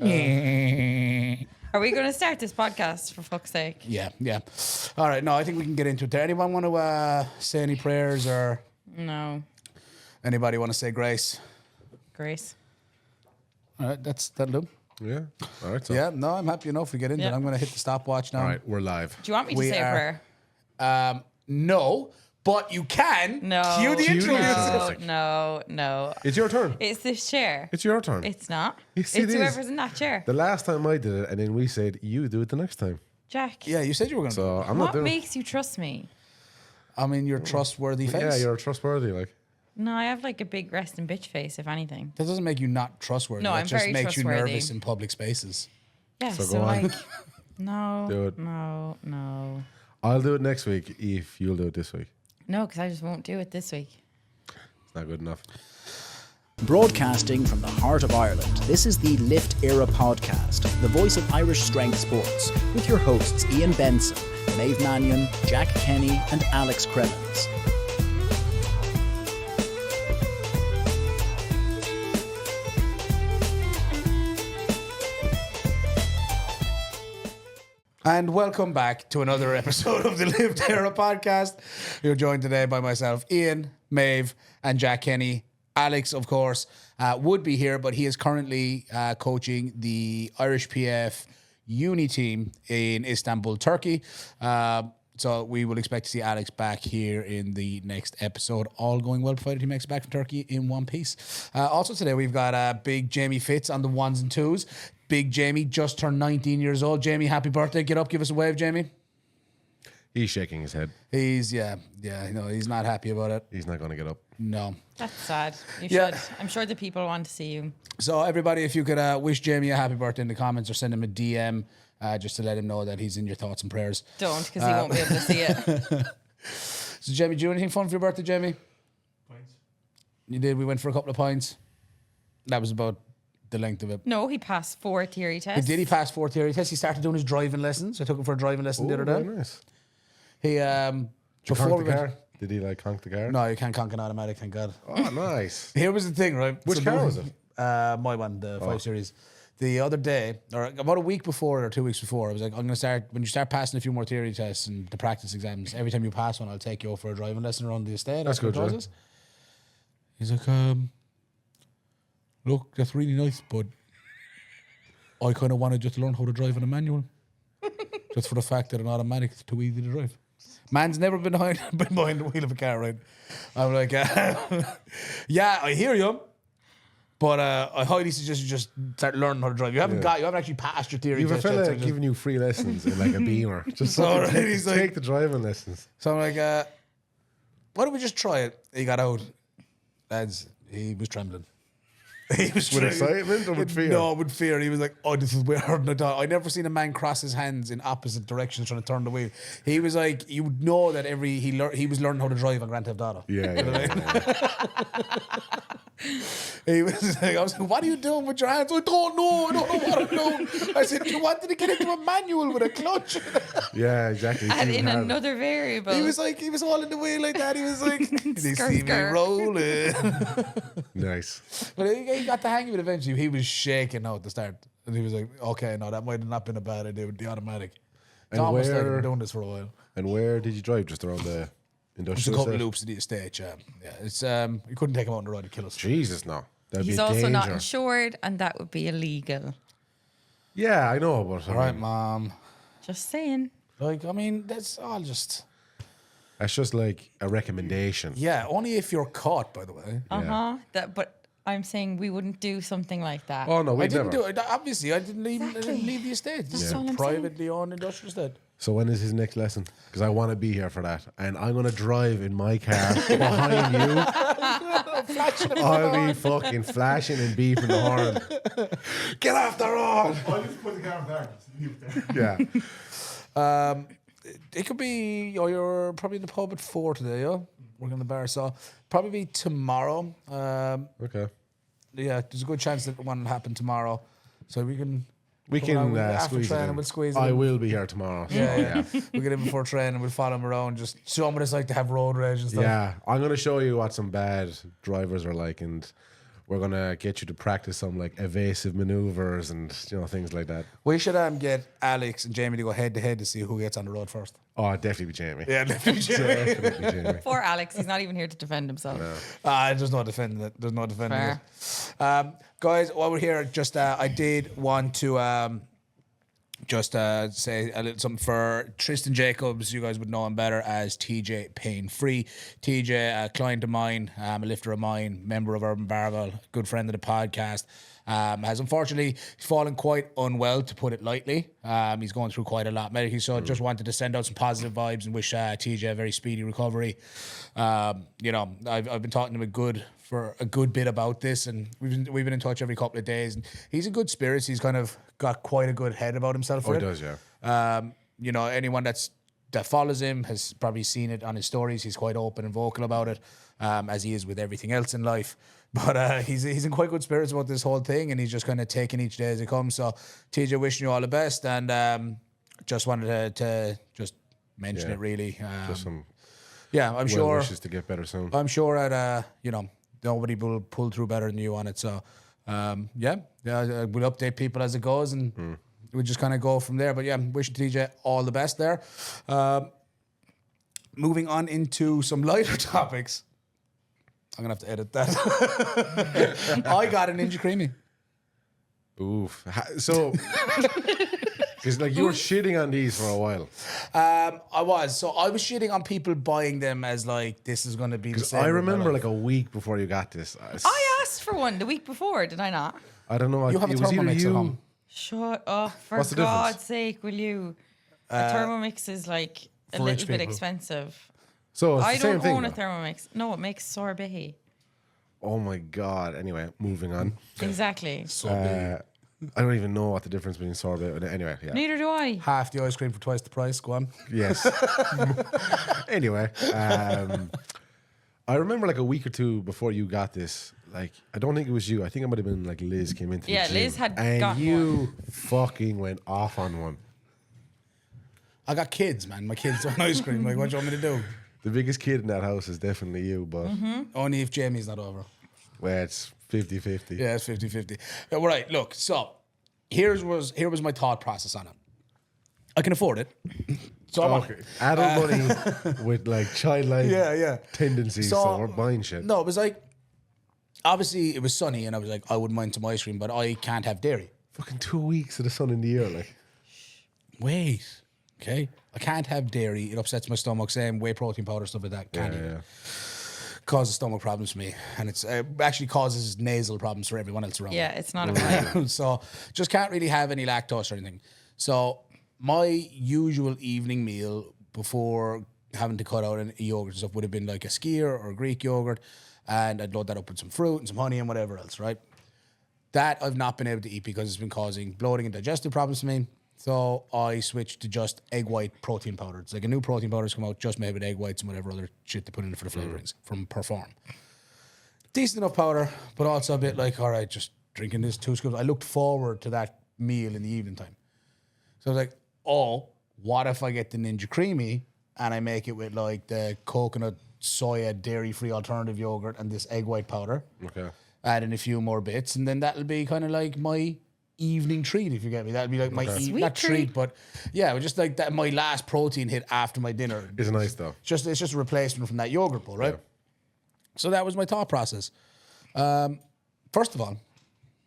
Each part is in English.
Are we going to start this podcast, for fuck's sake? Yeah. All right, no, I think we can get into it. Does anyone want to say any prayers or No. anybody want to say grace? Grace. All right, that'll do. Yeah. All right. So. Yeah, no, I'm happy enough. We get into it. I'm going to hit the stopwatch now. All right, we're live. Do you want me to say a prayer? No, but you can. No. Cue the intro. No. It's your turn. It's this chair. It's your turn. It's not. Yes, It's it whoever's is. in that chair. The last time I did it, and then we said, you do it the next time. Jack. Yeah, you said you were going to. So I'm not What doing makes you trust me? I mean, you're a trustworthy face. Yeah, you're trustworthy. Like, No, I have like a big resting bitch face, if anything. That doesn't make you not trustworthy. No, that I'm just very makes you trustworthy. nervous in public spaces. Yeah, So so, go on. like, no, Do it. no. I'll do it next week if you'll do it this week. No, because I just won't do it this week. It's not good enough. Broadcasting from the heart of Ireland, this is the Lift Éire podcast, the voice of Irish strength sports, with your hosts Ian Benson, Maeve Mannion, Jack Kenny and Alex Cremens. And welcome back to another episode of the Lift Éire podcast. You're joined today by myself, Ian, Maeve, and Jack Kenny. Alex, of course, would be here, but he is currently coaching the Irish PF uni team in Istanbul, Turkey. So we will expect to see Alex back here in the next episode. All going well, provided he makes it back from Turkey in one piece. Also today we've got big Jamie Fitz on the ones and twos. Big Jamie just turned 19 years old. Jamie, happy birthday. Get up, give us a wave, Jamie. He's shaking his head. He's he's not happy about it. He's not going to get up. No. That's sad. You Yeah. should. I'm sure the people want to see you. So everybody, if you could wish Jamie a happy birthday in the comments or send him a DM just to let him know that he's in your thoughts and prayers. Don't, because he won't be able to see it. So Jamie, do you do anything fun for your birthday, Jamie? Points. You did. We went for a couple of pints. That was about the length of it. No, he passed 4 theory tests. He passed 4 theory tests. He started doing his driving lessons. I took him for a driving lesson the other day. Very nice. He Did you before conk we the went, car? Did he like conk the car? no, you can't conk an automatic. Thank God. Oh, nice. Here was the thing, right? Which car was it? My one, the 5 Series. The other day, or about a week before or 2 weeks before, I was like, I'm going to start, when you start passing a few more theory tests and the practice exams, every time you pass one, I'll take you over for a driving lesson around the estate. That's good, what it yeah. was. He's like, look, that's really nice, but I kind of wanted just to learn how to drive in a manual. Just for the fact that an automatic is too easy to drive. Man's never been behind the wheel of a car, right? I'm like, yeah, I hear you. But I highly suggest you just start learning how to drive. You haven't actually passed your theory You have a test yet, fella so giving you free lessons in like a Beamer. Just So, fucking right, he's take like- the driving lessons. So I'm like, why don't we just try it? He got out. Lads, he was trembling. He was With excitement or with fear? No, with fear. He was like, oh, this is weird. I never seen a man cross his hands in opposite directions trying to turn the wheel. He was like, you would know that he was learning how to drive on Grand Theft Auto. Yeah. He was like, I was like, what are you doing with your hands? I don't know what I'm doing. I said, you wanted to get into a manual with a clutch. Yeah, exactly. It's And even in harder. another variable. He was like, he was all in the way like that. He was like, they Skirt, see me skirt. rolling. Nice. But he got the hang of it eventually. He was shaking now at the start. And he was like, okay, no, that might have not been a bad idea with the automatic. It's And almost like I've where- been doing this for a while. And where did you drive? Just around the Just a industrial couple of estate? loops at the estate, yeah. Yeah, it's, you couldn't take him out on the road to kill us. Jesus, no. That'd He's be a also danger. not insured, and that would be illegal. Yeah, I know, but All right, Mom. Just saying. Like, I mean, that's all just... that's just like a recommendation. Yeah, only if you're caught, by the way. But I'm saying we wouldn't do something like that. Oh no, I we didn't never. do it. Obviously, I didn't leave the estate. This is all a I'm privately owned industrial estate. So when is his next lesson? Because I want to be here for that, and I'm gonna drive in my car behind you. I'll be fucking flashing and beeping the horn. Get off the road! I'll just put the camera there. Just leave it there. Yeah. It could be, you're probably in the pub at 4 today, yeah? Working in the bar, so probably be tomorrow. Okay. Yeah, there's a good chance that one will happen tomorrow. So we can... We come around can after squeeze it training, in. we'll squeeze it I in. will be here tomorrow. So Yeah. We'll get in before training, we'll follow him around, just show him what it's like to have road rage and stuff. Yeah, I'm going to show you what some bad drivers are like, and We're gonna get you to practice some like evasive maneuvers and things like that. We should get Alex and Jamie to go head to head to see who gets on the road first. Oh, definitely be Jamie. Yeah, definitely Jamie. Definitely Jamie. Poor Alex, he's not even here to defend himself. There's no defending it. There's no defending it. Guys, while we're here, just I did want to say a little something for Tristan Jacobs. You guys would know him better as TJ Pain Free. TJ, a client of mine, a lifter of mine, member of Urban Barbell, good friend of the podcast. Has unfortunately fallen quite unwell, to put it lightly. He's going through quite a lot medically, so I just wanted to send out some positive vibes and wish TJ a very speedy recovery. I've been talking to him for a good bit about this, and we've been in touch every couple of days. And he's in good spirits. He's kind of got quite a good head about himself. Oh, he does, yeah. Anyone that follows him has probably seen it on his stories. He's quite open and vocal about it, as he is with everything else in life. But he's in quite good spirits about this whole thing, and he's just kind of taking each day as it comes. So, TJ, wishing you all the best, and just wanted to just mention it, really. Just some I'm sure wishes to get better soon. I'm sure that nobody will pull through better than you on it. So we'll update people as it goes, and we'll just kind of go from there. But wishing TJ all the best there. Moving on into some lighter topics. I'm gonna have to edit that. I got a Ninja Creami. Oof. So, because you were shitting on these for a while. I was shitting on people buying them as like this is going to be the same. I remember like a week before you got this. I asked for one the week before, did I not? I don't know. You have a it was either Thermomix at you. home. Shut up, for What's the God's difference? sake, will you? A Thermomix is like a For rich little bit people. expensive. So it's I the same don't thing. own a though. Thermomix. No, it makes sorbet. Oh my god. Anyway, moving on. Exactly. I don't even know what the difference between sorbet. Anyway, yeah. Neither do I. Half the ice cream for twice the price. Go on. Yes. Anyway, I remember like a week or two before you got this. Like, I don't think it was you. I think it might have been like Liz came into Yeah, the gym. Liz had and gotten you fucking went off on one. I got kids, man. My kids want ice cream. Like, what do you want me to do? The biggest kid in that house is definitely you, but Only if Jamie's not over. well, it's 50-50. Yeah, it's 50-50. Yeah, all right, look, so here was my thought process on it. I can afford it. So I want it. Adult money with like childlike tendencies, so we're buying shit. No, it was like, obviously it was sunny and I was like, I wouldn't mind some ice cream, but I can't have dairy. Fucking 2 weeks of the sun in the year, like. Wait, okay? I can't have dairy. It upsets my stomach. Same whey protein powder, stuff like that. Can't eat it. Causes stomach problems for me. And it's actually causes nasal problems for everyone else around me. Yeah, it's not a vibe. So just can't really have any lactose or anything. So my usual evening meal before having to cut out a yogurt and stuff would have been like a skyr or a Greek yogurt, and I'd load that up with some fruit and some honey and whatever else, right? That I've not been able to eat because it's been causing bloating and digestive problems for me. So I switched to just egg white protein powder. It's like a new protein powder's come out, just made with egg whites and whatever other shit they put in it for the flavorings from Perform. Decent enough powder, but also a bit like, all right, just drinking this 2 scoops. I looked forward to that meal in the evening time. So I was like, oh, what if I get the Ninja Creami and I make it with like the coconut, soya, dairy-free alternative yogurt and this egg white powder. Okay. Add in a few more bits, and then that'll be kind of like my evening treat, if you get me. That'd be like my Sweet not treat, treat. but yeah, just like that. My last protein hit after my dinner. It's nice though. It's just a replacement from that yogurt bowl, right? Yeah. So that was my thought process. First of all,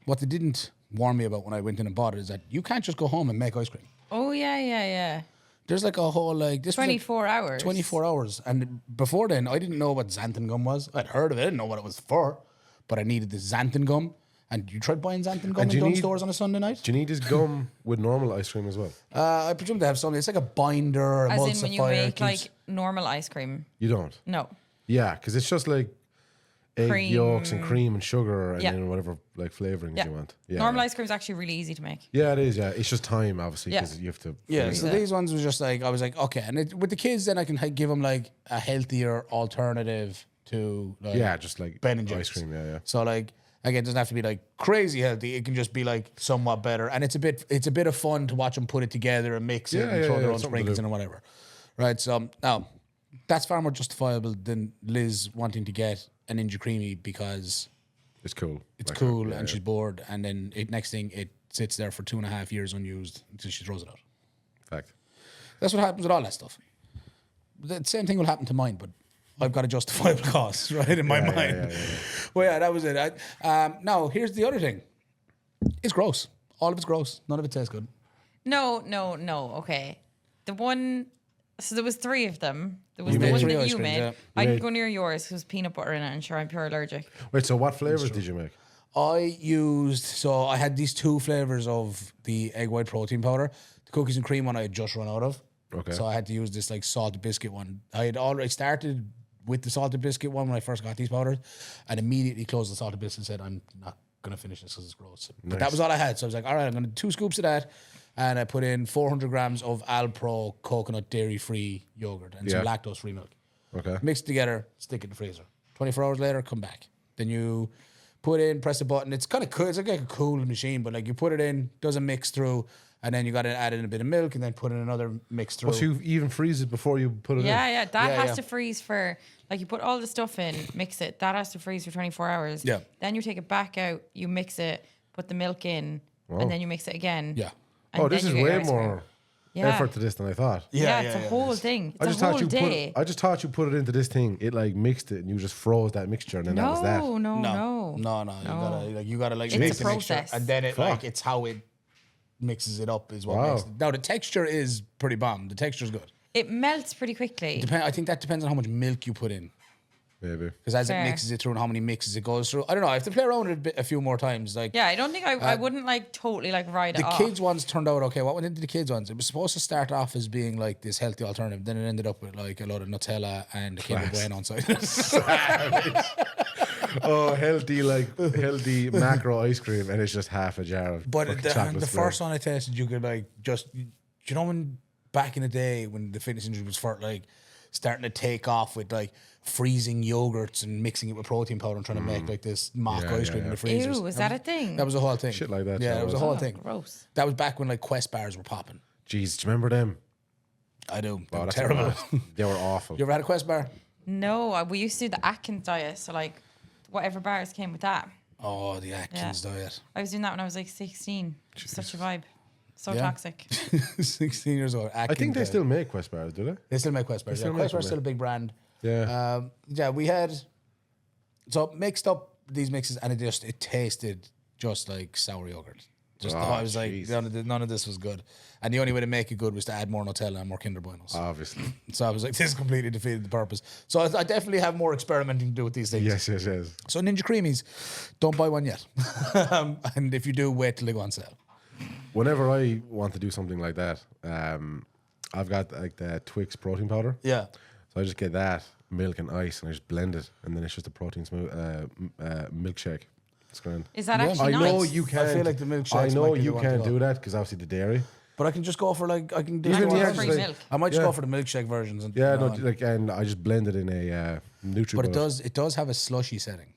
what they didn't warn me about when I went in and bought it is that you can't just go home and make ice cream. Oh, yeah. There's like a whole like this was, like, 24 hours. 24 hours, and before then I didn't know what xanthan gum was. I'd heard of it, I didn't know what it was for, but I needed this xanthan gum. And you tried buying xanthan gum And in do you Dunnes need- stores on a Sunday night? Do you need this gum with normal ice cream as well? I presume they have something. It's like a binder, a As in emulsifier. when you make keeps- like normal ice cream. You don't? No. Yeah, because it's just like egg Cream. yolks and cream and sugar and Yeah. then whatever like flavorings Yeah. you want. Yeah, Normal yeah. ice cream is actually really easy to make. Yeah, it is. Yeah, it's just time, obviously, Yeah. because you have to. Yeah, freeze so it. these ones was just like, I was like, okay. And with the kids, then I can give them like a healthier alternative to like Yeah, just like Ben and ice Jerry's. cream. Yeah, yeah. So like, again, it doesn't have to be like crazy healthy. It can just be like somewhat better. And it's a bit of fun to watch them put it together and mix it Yeah, and yeah, throw their yeah, own something to sprinkles do. in or whatever. Right, so now that's far more justifiable than Liz wanting to get an Ninja Creami because It's cool. It's Like, cool, yeah, and yeah. she's bored, and then next thing it sits there for 2.5 years unused until she throws it out. Fact. That's what happens with all that stuff. The same thing will happen to mine, but I've got a justifiable cost, right, in my mind. yeah. Well, yeah, that was it. Now, here's the other thing. It's gross. All of it's gross. None of it tastes good. No. Okay. The one. So there was 3 of them. There was You the made one 3 that ice you creams, made. yeah. I You didn't made- go near yours because peanut butter in it, and sure, I'm pure allergic. Wait, so what flavors did you make? I had these 2 flavors of the egg white protein powder. The cookies and cream one I had just run out of. Okay. So I had to use this like salted biscuit one. I had already started with the salted biscuit one when I first got these powders, and immediately closed the salted biscuit and said, I'm not going to finish this because it's gross. But that was all I had. So I was like, all right, I'm going to do 2 scoops of that. And I put in 400 grams of Alpro coconut dairy-free yogurt and some Yeah. lactose-free milk. Okay. Mix it together, stick it in the freezer. 24 hours later, come back. Then you put in, press the button. It's kind of cool. It's like a cool machine, but like you put it in, doesn't mix through, and then you got to add in a bit of milk and then put in another mix through. Oh, so you even freeze it before you put it Yeah, in? yeah. That Yeah, has yeah. to freeze for, like, you put all the stuff in, mix it. That has to freeze for 24 hours. Yeah. Then you take it back out, you mix it, put the milk in, Wow. and then you mix it again. Yeah. and Oh, this then is you get your way ice cream. more Yeah. effort to this than I thought. Yeah, it's a whole thing. It's a whole day. I just thought you put it into this thing. It like mixed it and you just froze that mixture and then that was that. No. You gotta like It's mix a the mixture, process. and then Fuck. it's how it mixes it up is what Wow. makes it. Now the texture is pretty bomb. The texture's good. It melts pretty quickly. I think that depends on how much milk you put in. Maybe. Because as Fair. it mixes it through and how many mixes it goes through. I don't know. I have to play around with it a few more times. Like Yeah, I don't think I wouldn't like totally like ride the it off. kids ones turned out okay. What went into the kids ones? It was supposed to start off as being like this healthy alternative. Then it ended up with like a lot of Nutella and a Kinder Bueno on side. Oh, healthy macro ice cream and it's just half a jar of But fucking the chocolate spread. first one I tasted, you could like just, you know, when back in the day when the fitness industry was for like starting to take off with like freezing yogurts and mixing it with protein powder and trying to make like this mock Yeah, ice yeah, cream in yeah. the freezers. Ew, was that a thing? That was a whole thing. Shit like that, Yeah, yeah, it was a was. whole Oh, thing. gross. That was back when like Quest bars were popping. Jeez, do you remember them? I do. They Oh, were that's terrible. bad. They were awful. You ever had a Quest bar? No, we used to do the Atkins diet, so like whatever bars came with that. Oh, the Atkins diet. I was doing that when I was like 16. Such a vibe. So Yeah. toxic. 16 years old. I think they still make Quest bars, do they? They still make Quest bars. still Yeah, make Quest bars them, still a big brand. Yeah. Yeah, we had so mixed up these mixes, and it tasted just like sour yogurt. Just Oh, I was like, jeez. none of this was good, and the only way to make it good was to add more Nutella and more Kinder Buenos. Obviously. So I was like, this completely defeated the purpose. So I definitely have more experimenting to do with these things. Yes. So Ninja Creamis, don't buy one yet, and if you do, wait till they go on sale. Whenever I want to do something like that, I've got like the Twix protein powder. Yeah. So I just get that, milk and ice, and I just blend it, and then it's just a protein smooth milkshake. It's grand. Is that Yeah. actually I nice? know you can't. feel like the milkshakes I know might be the you one to can't go. do that because obviously the dairy. But I can just go for like I can do Even go the for- actual- Free milk. I might just Yeah. go for the milkshake versions. And, Yeah, you know, no, like, and I just blend it in a Nutri. but it does have a slushy setting.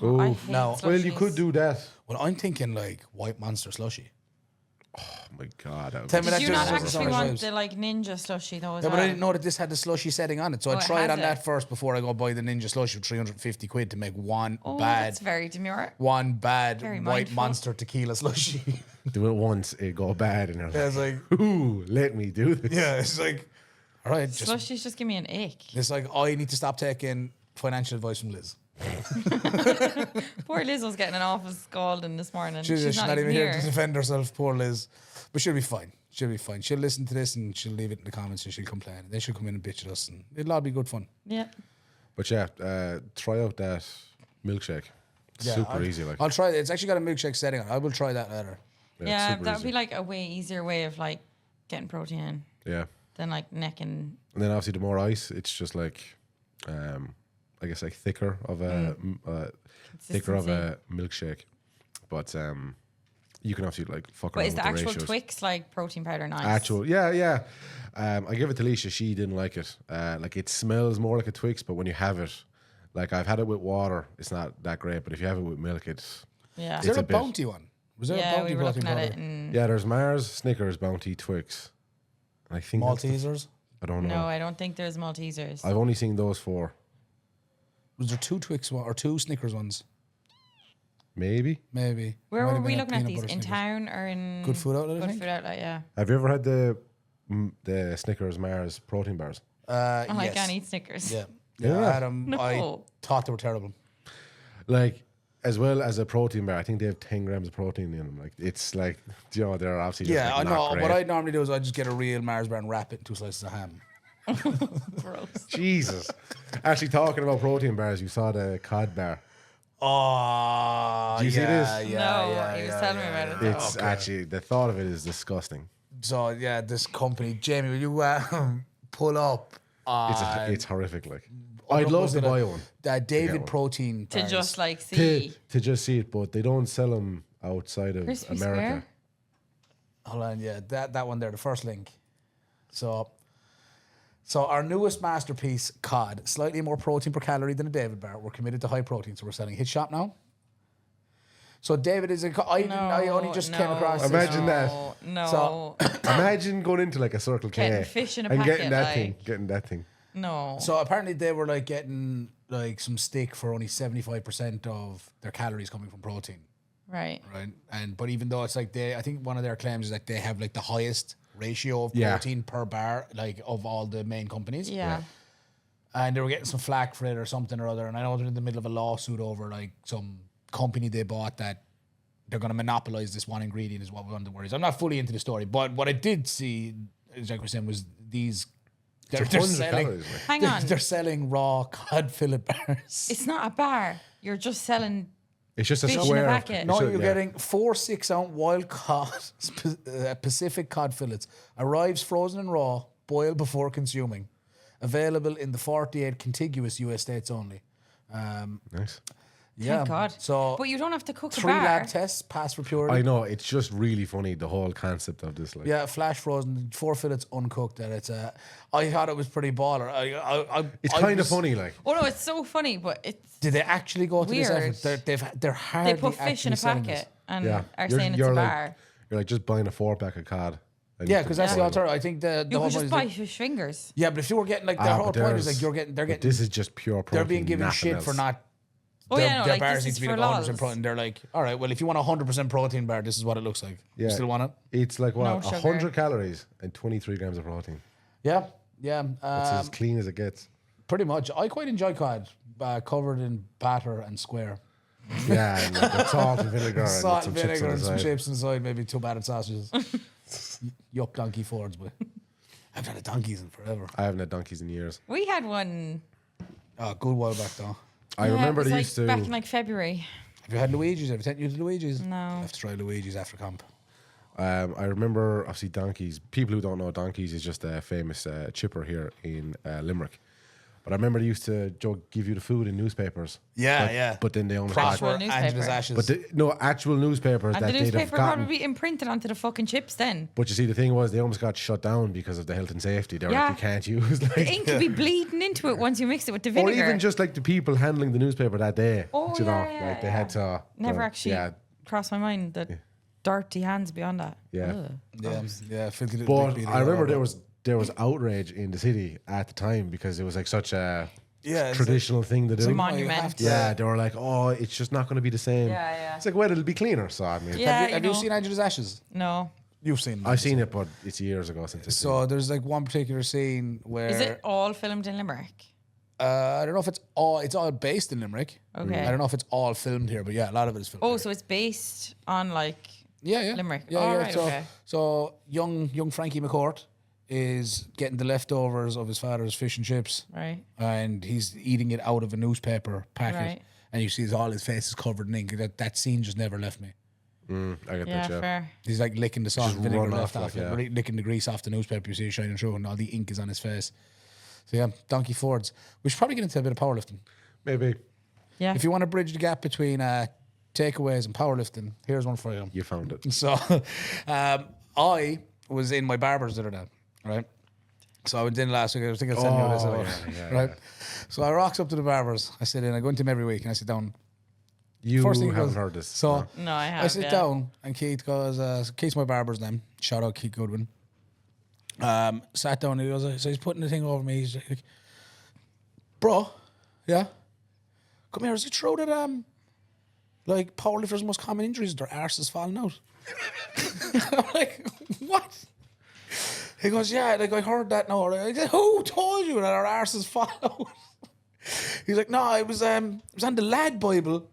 I Oh, hate No. well, you slushies. could do that. Well, I'm thinking like White Monster slushy. Oh my god. that would Tell be me that Did you just not doesn't actually sound want vibes. the like ninja slushie though as Yeah, well? but I didn't know that this had the slushy setting on it, so Oh, I it tried has on it. that first before I go buy the Ninja slushy with 350 quid to make one Oh, bad that's very demure. White Very mindful. Monster tequila slushy. do it once, it go bad, and you're Yeah, like, it's like, ooh, let me do this. yeah, it's like, all right, just Slushies just give me an ache. it's like I need to stop taking financial advice from Liz. Poor Liz was getting an awful scalding this morning. She's not even here to here. defend herself, poor Liz. But she'll be fine. She'll be fine. She'll listen to this and she'll leave it in the comments and she'll complain. And then she'll come in and bitch at us and it'll all be good fun. Yeah. But yeah, try out that milkshake. It's Yeah, super I'll, easy. Like, I'll try it. It's actually got a milkshake setting on it. I will try that later. Yeah, super that would easy. be like a way easier way of like getting protein in Yeah, than like necking. and then obviously the more ice, it's just like, I guess like thicker of a milkshake. But you can obviously like fuck But around is with the actual ratios. Twix like protein powder nice? Yeah. I give it to Leisha. She didn't like it. Like it smells more like a Twix, but when you have it, like I've had it with water, it's not that great. But if you have it with milk, it's Yeah. Is there It's a a bit. bounty one? Was there a Yeah, bounty we were protein looking at powder? it and yeah. There's Mars, Snickers, Bounty, Twix. And I think that's the- Maltesers? I don't know. no, I don't think there's Maltesers. I've only seen those four. Was there two Twix or two Snickers ones? Maybe. Where Might were have we been looking at peanut these? butter In Snickers. town or in Good Food Outlet, I Good think. Food Outlet, yeah. Have you ever had the Snickers Mars protein bars? I Yes. can't eat Snickers. Yeah. Yeah. I had 'em. I No. thought they were terrible. Like, as well as a protein bar, I think they have 10 grams of protein in them. Like, it's like, you know, they're obviously just Yeah, like I not know. great. What I normally do is I just get a real Mars bar and wrap it in 2 slices of ham. Gross. Jesus. Actually, talking about protein bars, you saw the cod bar. Oh, Do you see this? No, he was telling me about it. It's actually, the thought of it is disgusting. So yeah, this company, Jamie, will you pull up? It's horrific. Like, I'd love to buy one. David one. Protein To bars. just like see. To just see it, but they don't sell them outside of Crispy America. Square. Hold on, yeah, that one there, the first link. So our newest masterpiece, cod, slightly more protein per calorie than a David bar. We're committed to high protein, so we're selling Hit Shop now. So David is I only just came across this. Imagine that. No. So- Imagine going into like a Circle K Getting fish in a and packet, getting that thing. no. So apparently they were like getting like some stick for only 75% of their calories coming from protein, Right. right? But even though it's like I think one of their claims is that they have like the highest ratio of Yeah. protein per bar, like of all the main companies. Yeah. And they were getting some flack for it or something or other. And I know they're in the middle of a lawsuit over like some company they bought that they're going to monopolize this one ingredient is what one of the worries. I'm not fully into the story, but what I did see, as Jack was saying, was these. They're 100 selling. calories, like. Hang on. They're selling raw cod fillet bars. It's not a bar. You're just selling. It's just a Fish in a square. packet. No, So, you're yeah. getting 4 6-ounce wild cod Pacific cod fillets. Arrives frozen and raw, boiled before consuming. Available in the 48 contiguous US states only. Nice. Yeah. Thank God. So But you don't have to cook a 3 bar. lab tests, pass for purity. I know, it's just really funny, the whole concept of this. Like, Yeah, flash frozen, 4 fillets uncooked, and it's I thought it was pretty baller. it's I kind of was- funny, like. Oh no, it's so funny, but it's Did they actually go to this Weird. effort? They're hardly they put fish in actually a selling packet this. and Yeah. are saying it's a like, bar. You're like just buying a 4-pack of cod. and Yeah, you because can that's the boil it. alternative. I think the You whole could just point buy is fish fingers. yeah, but if you were getting like the whole But point is there's- like they're but getting this is just pure protein. they're being given nothing shit else. for not. Oh their, yeah, no, their like bars this need is to be for like 100% lols. protein. They're like, all right, well, if you want a 100% protein bar, this is what it looks like. You Yeah. still want it? It's like, what, No sugar. 100 calories and 23 grams of protein. Yeah, yeah. It's as clean as it gets. Pretty much. I quite enjoy cod, covered in batter and square. Yeah, and like with salt and vinegar Salt and and some vinegar chips on and the some side. chips inside, maybe 2 battered sausages. Yup, donkey Fords, but I've had a donkeys in forever. I haven't had donkeys in years. We had one. Oh, good while back though. I yeah, remember it was they like used to. back in like February. Have you had Luigi's? Have you taken you to Luigi's? No. I have to try Luigi's after camp. I remember, obviously, donkeys. People who don't know, donkeys is just a famous chipper here in Limerick. But I remember they used to give you the food in newspapers. Yeah, But then they almost Proper got. newspaper. Angela's Ashes. But no, actual newspapers And that the they'd have newspaper gotten. probably imprinted onto the fucking chips then. But you see, the thing was, they almost got shut down because of the health and safety. They were Yeah. like, you can't use like. The ink could be bleeding into it once you mix it with the Or vinegar. even just like the people handling the newspaper that day. Oh, you know, yeah, like they yeah. had to. Never actually Yeah, crossed my mind that dirty hands beyond that. yeah. Ugh. yeah, filthy little But big I remember beanie. there was outrage in the city at the time because it was like such a Yeah, it's traditional thing to do. It's a you monument. have to- Yeah, they were like, oh, it's just not going to be the same. Yeah, yeah. It's like, well, it'll be cleaner. So I mean, Yeah, Have you know. seen Angela's Ashes? No. You've seen. I've seen it, but it's years ago since. I've seen So there's like one particular scene where Is it all filmed in Limerick? I don't know if it's all based in Limerick. Okay. I don't know if it's all filmed here, but yeah, a lot of it is filmed. Oh, here. so it's based on like yeah, Limerick. Yeah, Oh, yeah. right, so, okay. so young Frankie McCourt is getting the leftovers of his father's fish and chips, right. and he's eating it out of a newspaper packet, Right. and you see all his face is covered in ink. That scene just never left me. it. I get Yeah, that. Yeah. fair. He's like licking the salt Just and vinegar run left off, off like, it, yeah. licking the grease off the newspaper you see shining through, and all the ink is on his face. So yeah, Donkey Fords. We should probably get into a bit of powerlifting. Maybe Yeah. If you want to bridge the gap between takeaways and powerlifting, here's one for you. you found it. So I was in my barber's the other day, right? So I went in last week. I was thinking of sending you this, right? So I rocks up to the barber's. I sit in. I go into him every week, and I sit down. You First thing he haven't goes- heard this. So No, I have. I sit yeah. down, and Keith goes, Keith's my barber's name. Shout out Keith Goodwin. Sat down, and he goes, so he's putting the thing over me. He's like, bro, yeah, come here. Is it true that like powerlifters' most common injuries, their arse is falling out. I'm like, what? He goes, yeah, like I heard that now. I said, who told you that our arses fall out? He's like, no, it was on the lad Bible.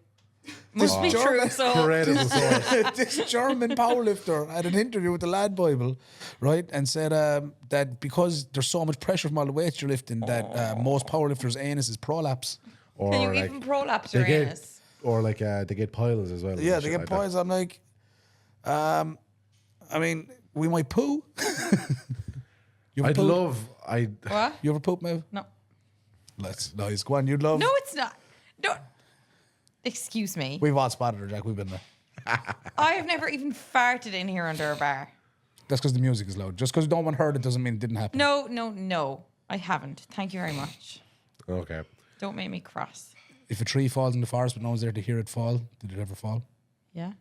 Must be true. So Incredible source. This German powerlifter had an interview with the lad Bible, right, and said that because there's so much pressure from all the weights you're lifting, that most powerlifters' anus is prolapse. Or can you like, even prolapse they your get, anus? or like they get piles as well. Yeah, and they shit get like that. points. I'm like, I mean, we might poo. You ever poop? What? You ever poop, Mav? No. Let's nice. Go on, you'd love. No, it's not. No. Excuse me. We've all spotted her, Jack. We've been there. I have never even farted in here under a bar. That's because the music is loud. Just because no one heard it doesn't mean it didn't happen. No. I haven't. Thank you very much. Okay. Don't make me cross. If a tree falls in the forest but no one's there to hear it fall, did it ever fall? Yeah?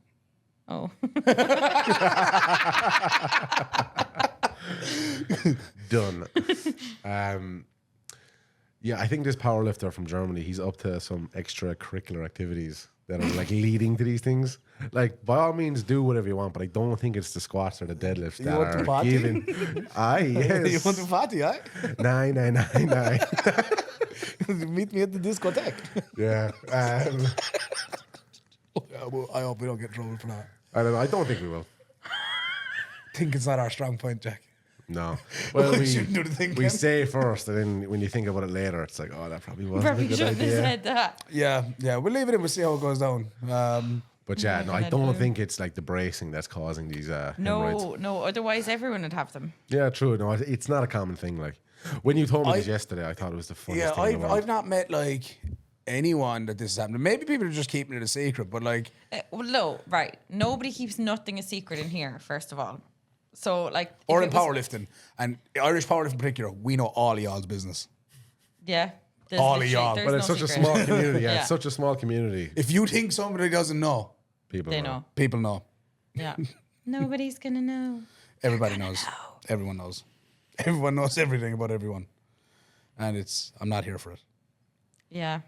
Oh. Done. Yeah, I think this powerlifter from Germany, he's up to some extracurricular activities that are like leading to these things. Like, by all means, do whatever you want, but I don't think it's the squats or the deadlifts that want to are party? giving. Aye, yes. You want to party, eh? 9. Meet me at the discotheque. Yeah. I hope we don't get in trouble for that. I don't know. I don't think we will. Think it's not our strong point, Jack. No. Well, We shouldn't do the thing, we Ken. say first, and then when you think about it later, it's like, oh, that probably wasn't Probably a good shouldn't have idea. said that. Yeah. We'll leave it in. We'll see how it goes down. But yeah, no, I gonna don't do? think it's like the bracing that's causing these hemorrhoids. No. Otherwise, everyone would have them. Yeah, true. No, it's not a common thing. Like when you told me this yesterday, I thought it was the funniest Yeah, thing in the world. I've not met like anyone that this has happened. Maybe people are just keeping it a secret, but like Well, no, right. Nobody keeps nothing a secret in here, first of all. So, like... or if in it was- powerlifting, and Irish powerlifting in particular, we know all of y'all's business. Yeah. There's All of literally- y'all. there's But it's no such a secret. small community. Yeah, Yeah. it's such a small community. If you think somebody doesn't know, People They know. people know. Yeah. Nobody's gonna know. Everybody knows. Everyone knows. Everyone knows everything about everyone, and I'm not here for it. Yeah.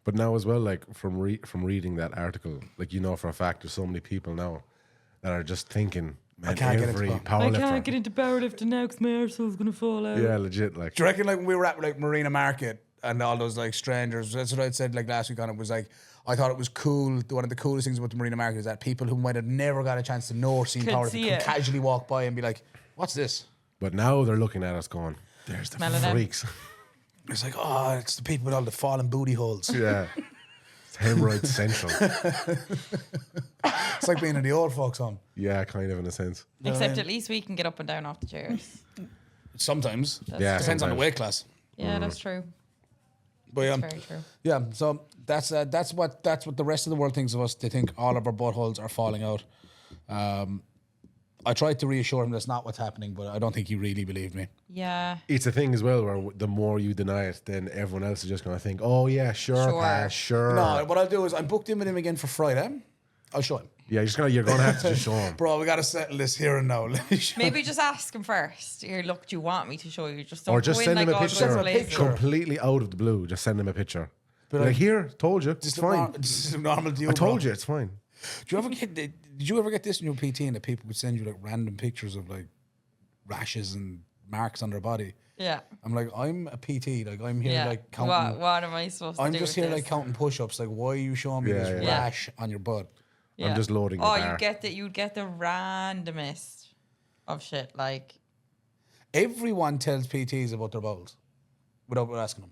But now as well, like from reading that article, like for a fact, there's so many people now that are just thinking, man, can't get every into powerlifter. into powerlifting now because my arsehole's gonna fall out. Yeah, legit. Like, Do you reckon like when we were at like Marina Market and all those like strangers? That's what I said like last week on it. Was like I thought it was cool. One of the coolest things about the Marina Market is that people who might have never got a chance to know or seen Could powerlifting see could it. casually walk by and be like, "What's this?" but now they're looking at us going, "There's the Smell of them. freaks." It's like, oh, it's the people with all the fallen booty holes. Yeah, it's hemorrhoid central. It's like being in the old folks' home. Yeah, kind of in a sense. Except at least we can get up and down off the chairs. Sometimes, Yeah, depends on the sometimes. weight class. Yeah, that's true. But yeah, Very true. yeah. So that's what the rest of the world thinks of us. They think all of our buttholes are falling out. I tried to reassure him that's not what's happening, but I don't think he really believed me. Yeah. It's a thing as well where the more you deny it, then everyone else is just going to think, "Oh yeah, sure, Sure. Pat, sure." No, what I'll do is I'm booked in with him again for Friday. I'll show him. Yeah, you're gonna have to just show him. Bro, we got to settle this here and now. Let me show Maybe just ask him first. Here, look, do you want me to show you? Just don't Or just go in send like him a all picture, guns blazing. completely out of the blue. Just send him a picture. But like, here, told you, This it's is fine. This is normal to you. I told bro. you, it's fine. Did you ever get this in your PT and that people would send you like random pictures of like rashes and marks on their body? Yeah. I'm like, I'm a PT. Like I'm here Yeah. like counting. What am I supposed to I'm do just with here this? like counting push-ups. Like, why are you showing me Yeah, this yeah. rash on your butt? I'm just loading the Oh, bar. you'd get the randomest of shit. Like, Everyone tells PTs about their bowels without asking them.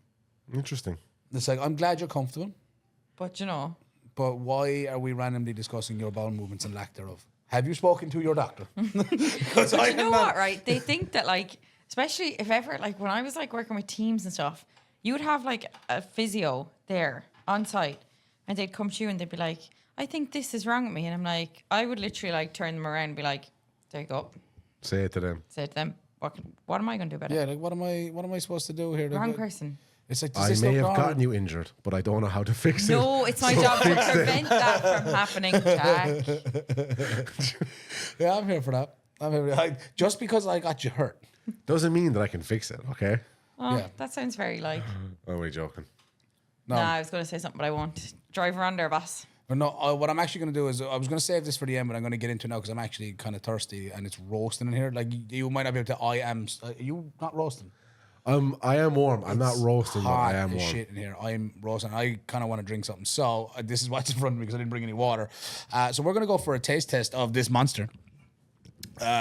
Interesting. It's like, I'm glad you're comfortable, but you know, but why are we randomly discussing your bowel movements and lack thereof? Have you spoken to your doctor? Because I you know am what, not. right? They think that like, especially if ever like when I was like working with teams and stuff, you would have like a physio there on site, and they'd come to you and they'd be like, "I think this is wrong with me," and I'm like, I would literally like turn them around and be like, "There you go," Say it to them. say to them, "What am I going to do about Yeah, it?" like what am I supposed to do here? Like, Wrong what- person. It's like, does I this may look have normal? gotten you injured, but I don't know how to fix it. No, it's my job to prevent that from happening, Jack. Yeah, I'm here for that. Just because I got you hurt. Doesn't mean that I can fix it, okay? Oh, Yeah. that sounds very like. Oh, we're joking. No. Nah, I was going to say something, but I won't. Drive her on there, boss. But no, what I'm actually going to do is I was going to save this for the end, but I'm going to get into it now because I'm actually kind of thirsty and it's roasting in here. Like you might not be able to. I am. Are you not roasting? I am warm. I'm not roasting, but I am Hot as warm. shit in here. I'm roasting. I kind of want to drink something. So this is what's in front of me because I didn't bring any water. So we're going to go for a taste test of this Monster.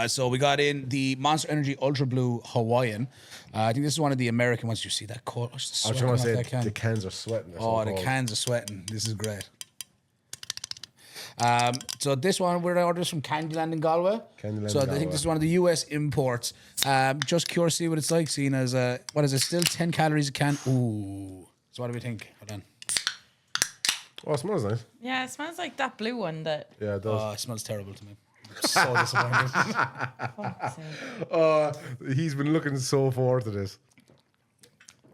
So we got in the Monster Energy Ultra Blue Hawaiian. I think this is one of the American ones. You see that color? I was trying to say the cans are sweating. The cans are sweating. This is great. So this one we're ordering from Candyland in Galway. So I think this is one of the US imports. Just curious to see what it's like, seeing as what is it? Still 10 calories a can. Ooh. So what do we think? Hold on. Oh, it smells nice. Yeah, it smells like that blue one that. Yeah, it does. Oh, it smells terrible to me. I'm so disappointed. Fuck's sake. He's been looking so forward to this.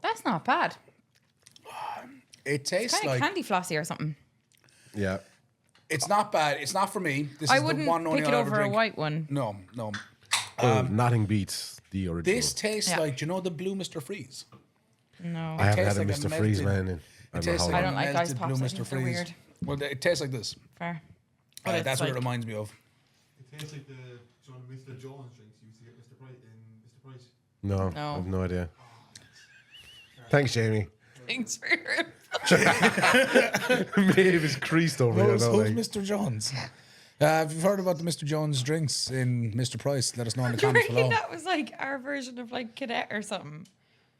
That's not bad. It tastes Kind of like candy flossy or something. Yeah. it's not bad. It's not for me. This I is wouldn't the one only pick it I'll over ever a drink. white one. No. Nothing beats the original. This tastes Yeah. like, do you know the blue Mr. Freeze? No. I haven't had tastes a like Mr. a Freeze, melted- man. In It tastes like I a don't like ice melted pops. blue I Mr. think they're Freeze. weird. Well, it tastes like this. Fair. But it's That's what it like- reminds me of. It tastes like the John Mr. Jones drinks you used to get Mr. Price in Mr. Price. No, No. I have no idea. Thanks, Jamie. Thanks for your Maeve is creased over here. Who's though, like. Mr. Jones? If you've heard about the Mr. Jones drinks in Mr. Price, let us know in the Do you comments reckon below. that was like our version of like cadet or something?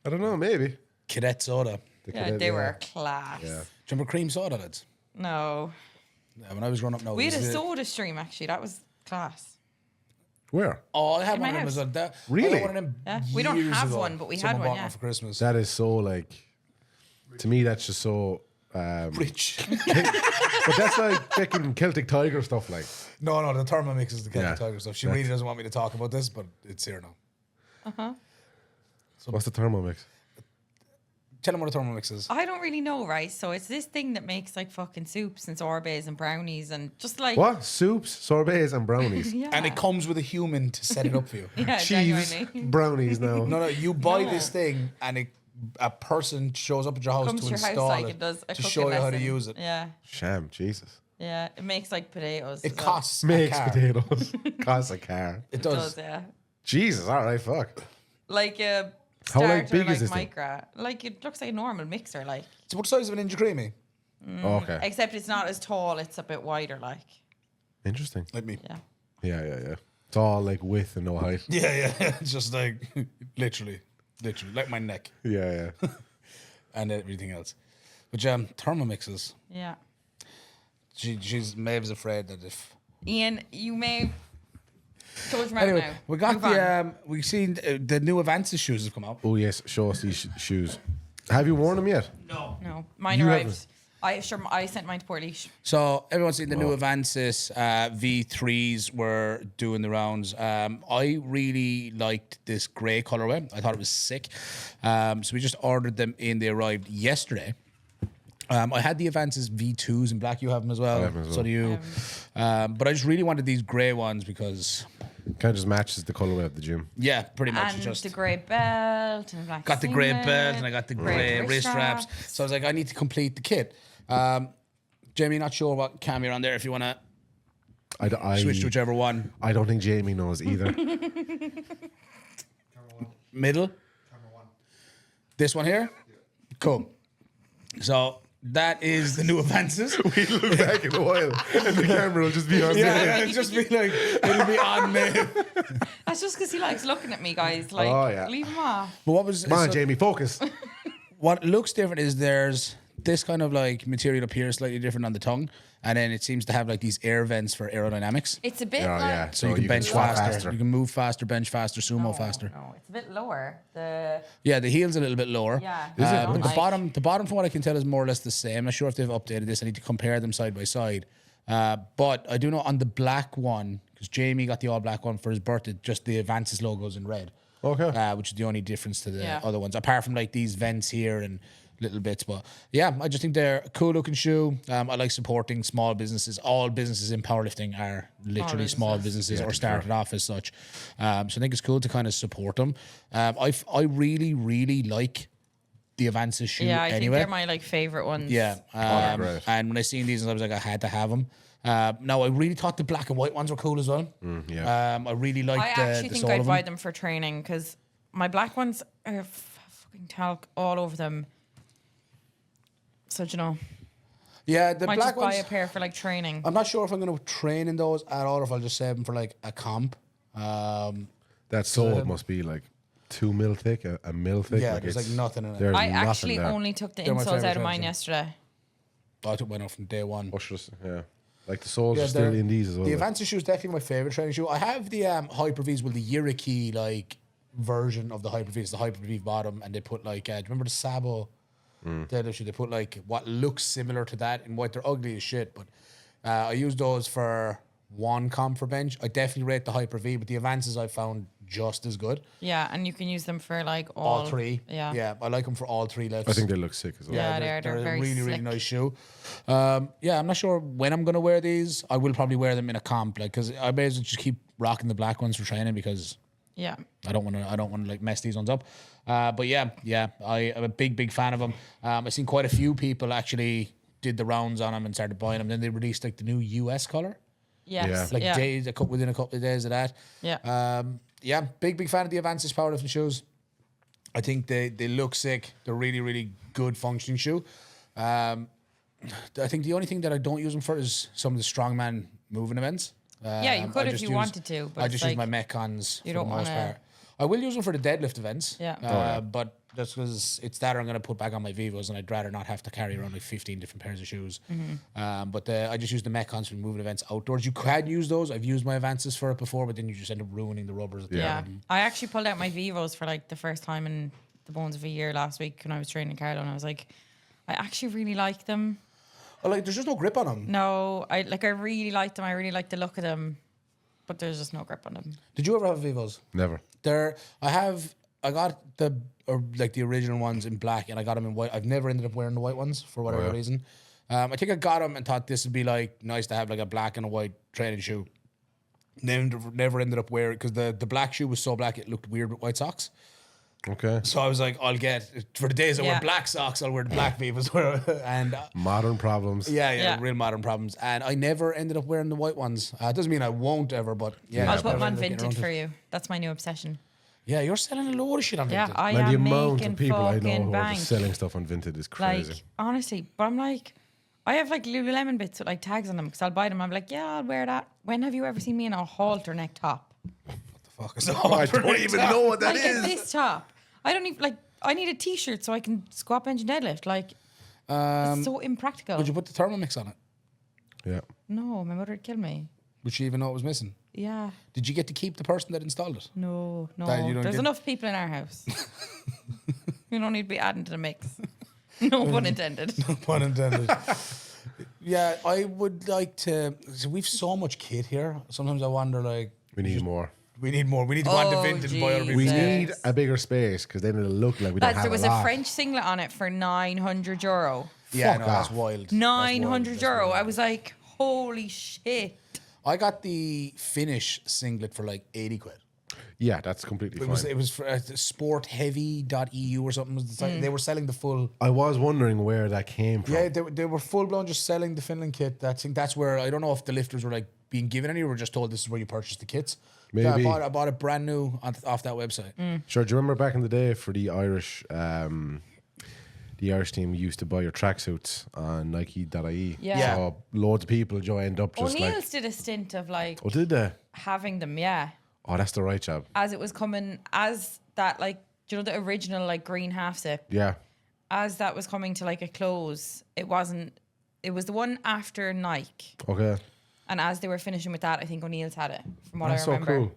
I don't know, maybe. Cadet soda. The Yeah, cadet, they were class. Yeah. Do you remember cream soda, lads? No. Yeah, when I was growing up, no. We it had a was the- soda stream actually. That was class. Where? Oh, I had in one my of them. house. As that. Really? I got one of them Yeah. We don't years have ago. one, but we had Someone one, bought yeah. for Christmas. That is so like. To me, that's just so. Rich. But that's like fucking Celtic Tiger stuff, like. no, the Thermomix is the Celtic Yeah. Tiger stuff. She really doesn't want me to talk about this, but it's here now. What's the Thermomix? Tell them what a Thermomix is. I don't really know, right? So it's this thing that makes like fucking soups and sorbets and brownies and just like What? Soups, sorbets, and brownies. Yeah. And it comes with a human to set it up for you. yeah, Cheese, genuinely. brownies now. No, you buy No. this thing and a person shows up at your house Comes to to your house install like it it does a to cooking show you how to lesson. use it. Yeah, Sham, Jesus. yeah. It makes like potatoes. It as well. costs a Makes car. potatoes. Costs a car. It It does. does, yeah. Jesus, all right, fuck. Like a How, starter, like, big is this thing? micra. Like it looks like a normal mixer, like So what size of an Ninja Creami? Okay. except it's not as tall. It's a bit wider, like Interesting. Like me. yeah. Yeah. It's all like width and no height. Yeah. It's just like literally, like my neck Yeah. and everything else. But Thermomixes. Yeah. Maeve's afraid that if. Ian, you may close your mouth Anyway, now. we got Move on. we've seen the new Avances shoes have come out. Oh yes, show us these shoes. Have you worn them yet? No, mine You arrived. haven't. I sent mine to Port So everyone's seen the new Avances V3s were doing the rounds. I really liked this grey colorway. I thought it was sick. So we just ordered them in. They arrived yesterday. I had the Avances V2s in black. You have them as well. I have them as So well. do you. But I just really wanted these grey ones because, Kind of just matches the colorway of the gym. yeah, pretty much. And it's just the grey belt and the black got the grey singlet, belt and I got the grey wrist straps. So I was like, I need to complete the kit. Jamie, not sure what cam you're on there. If you want to I switch to whichever one. I don't think Jamie knows either. Camera one. Middle. Camera one. This one here? Cool. So that is the new Avances. We look back in a while and the camera will just be on there. Yeah, it'll just be like, it'll be on me. That's just because he likes looking at me, guys. Like, Oh, yeah. leave him off. But what was Come on, so Jamie, focus. what looks different is there's this kind of like material up here, slightly different on the tongue, and then it seems to have like these air vents for aerodynamics. It's a bit Yeah, like. yeah. So you can bench swap faster. You can move faster, bench faster, sumo faster. No, it's a bit lower. The Yeah, the heel's a little bit lower. Yeah. Is it? But the Like- bottom, from what I can tell, is more or less the same. I'm not sure if they've updated this. I need to compare them side by side. But I do know on the black one, because Jamie got the all black one for his birthday, just the Avances logos in red. Okay. Which is the only difference to the Yeah. other ones, apart from like these vents here and little bits. But yeah, I just think they're a cool looking shoe. I like supporting small businesses. All businesses in powerlifting are literally small businesses or started off as such. So I think it's cool to kind of support them. I really, really like the Avancus shoe Yeah, I think anyway. they're my like favorite ones. Yeah, great. and when I seen these, I was like, I had to have them. No, I really thought the black and white ones were cool as well. Yeah. I really liked I actually the think sole I'd of buy them. them for training because my black ones are fucking talc all over them. So, you know, Yeah, the might black just buy ones. a pair for like training. I'm not sure if I'm going to train in those at all, or if I'll just save them for like a comp. That sole must be like 2 mil thick, a mil thick. Yeah, like there's it's- like nothing in it. There's I nothing actually there. only took the They're my insoles favourite out of mine types, yesterday. I took mine off from day one. Ushers, yeah. Like the soles Yeah, are still the- in these as well. The like. Avancus shoe is definitely my favorite training shoe. I have the Hyper V's, well, the Yuriki like version of the Hyper V. It's the Hyper V bottom, and they put like, do you remember the Sabo deadlift shoe? They put like what looks similar to that in white. They're ugly as shit, but I use those for one comp for bench. I definitely rate the Hyper V, but the Avances I found just as good. Yeah, and you can use them for like All three. Yeah. I like them for all three lifts. I think they look sick as well. Yeah, they're a very really, really slick. nice shoe. Yeah, I'm not sure when I'm going to wear these. I will probably wear them in a comp, like, because I may as well just keep rocking the black ones for training because Yeah. I don't want to like mess these ones up. But yeah, I'm a big fan of them. I've seen quite a few people actually did the rounds on them and started buying them. Then they released like the new US color, Yes. like yeah. days within a couple of days of that. Yeah. Yeah, big fan of the Avances powerlifting shoes. I think they look sick. They're really, really good functioning shoe. I think the only thing that I don't use them for is some of the strongman moving events. Yeah, you could I if just you use- wanted to, but I it's just use like my Metcons you for don't the most wanna- part. I will use them for the deadlift events. Yeah. But that's because it's that I'm going to put back on my Vivos, and I'd rather not have to carry around like 15 different pairs of shoes. But I just use the Metcons for moving events outdoors. You can use those. I've used my Avances for it before, but then you just end up ruining the rubbers. At the Yeah. end. I actually pulled out my Vivos for like the first time in the bones of a year last week when I was training Carlo, and I was like, I actually really like them. Oh, like there's just no grip on them. No, I really like them. I really like the look of them, but there's just no grip on them. Did you ever have Vivos? Never. I got the original ones in black, and I got them in white. I've never ended up wearing the white ones for whatever reason. I think I got them and thought this would be like nice to have like a black and a white training shoe. Never ended up wearing, because the black shoe was so black it looked weird with white socks. Okay. So I was like, I'll get, for the days I wear Yeah. black socks, I'll wear the black Vivos. And Modern problems. yeah, Yeah. real modern problems. And I never ended up wearing the white ones. It doesn't mean I won't ever, but yeah. I'll just put never them on ended up getting vintage around for to it. you. That's my new obsession. Yeah, you're selling a load of shit on Yeah, Vinted. I Man, the am amount making of people I know fucking who are bank. just selling stuff on Vinted is crazy. Like, honestly, but I'm like, I have like Lululemon bits with like tags on them because I'll buy them. I'm like, yeah, I'll wear that. When have you ever seen me in a halter neck top? Fuck is I don't even know what that I get is. this top. I don't even like. I need a t-shirt so I can squat, bench, and deadlift. Like, it's so impractical. Would you put the Thermomix on it? Yeah. No, my mother would kill me. Would she even know it was missing? Yeah, Did you get to keep the person that installed it? no. That you don't There's get- enough people in our house. You don't need to be adding to the mix. No pun intended. Pun intended. Yeah, I would like to. So we've so much kit here. Sometimes I wonder, like, We need more. we need more. We need to go on to Oh, Vinted and buy other Jesus. We people's need Yes. a bigger space because then it'll look like we don't Lads, have there was a a lot. French singlet on it for €900. Yeah, Fuck no, that's off. wild. That's wild. €900. That's wild. I was like, holy shit. I got the Finnish singlet for like 80 quid. Yeah, that's completely fine. It was for sportheavy.eu or something. Was the site. They were selling the full. I was wondering where that came from. Yeah, they were full blown just selling the Finland kit. I think that's where, I don't know if the lifters were like being given any, or were just told this is where you purchase the kits. Yeah, Maybe. I bought it brand new off that website. Sure, do you remember back in the day for the Irish team used to buy your tracksuits on Nike.ie? Yeah. So loads of people joined up just O'Neill's like, did a stint of like oh, did they? having them, yeah. Oh, that's the right job. As it was coming, as that like, do you know the original like green half zip? Yeah. As that was coming to like a close, it was the one after Nike. Okay. And as they were finishing with that, I think O'Neill's had it, from what That's I so remember. cool.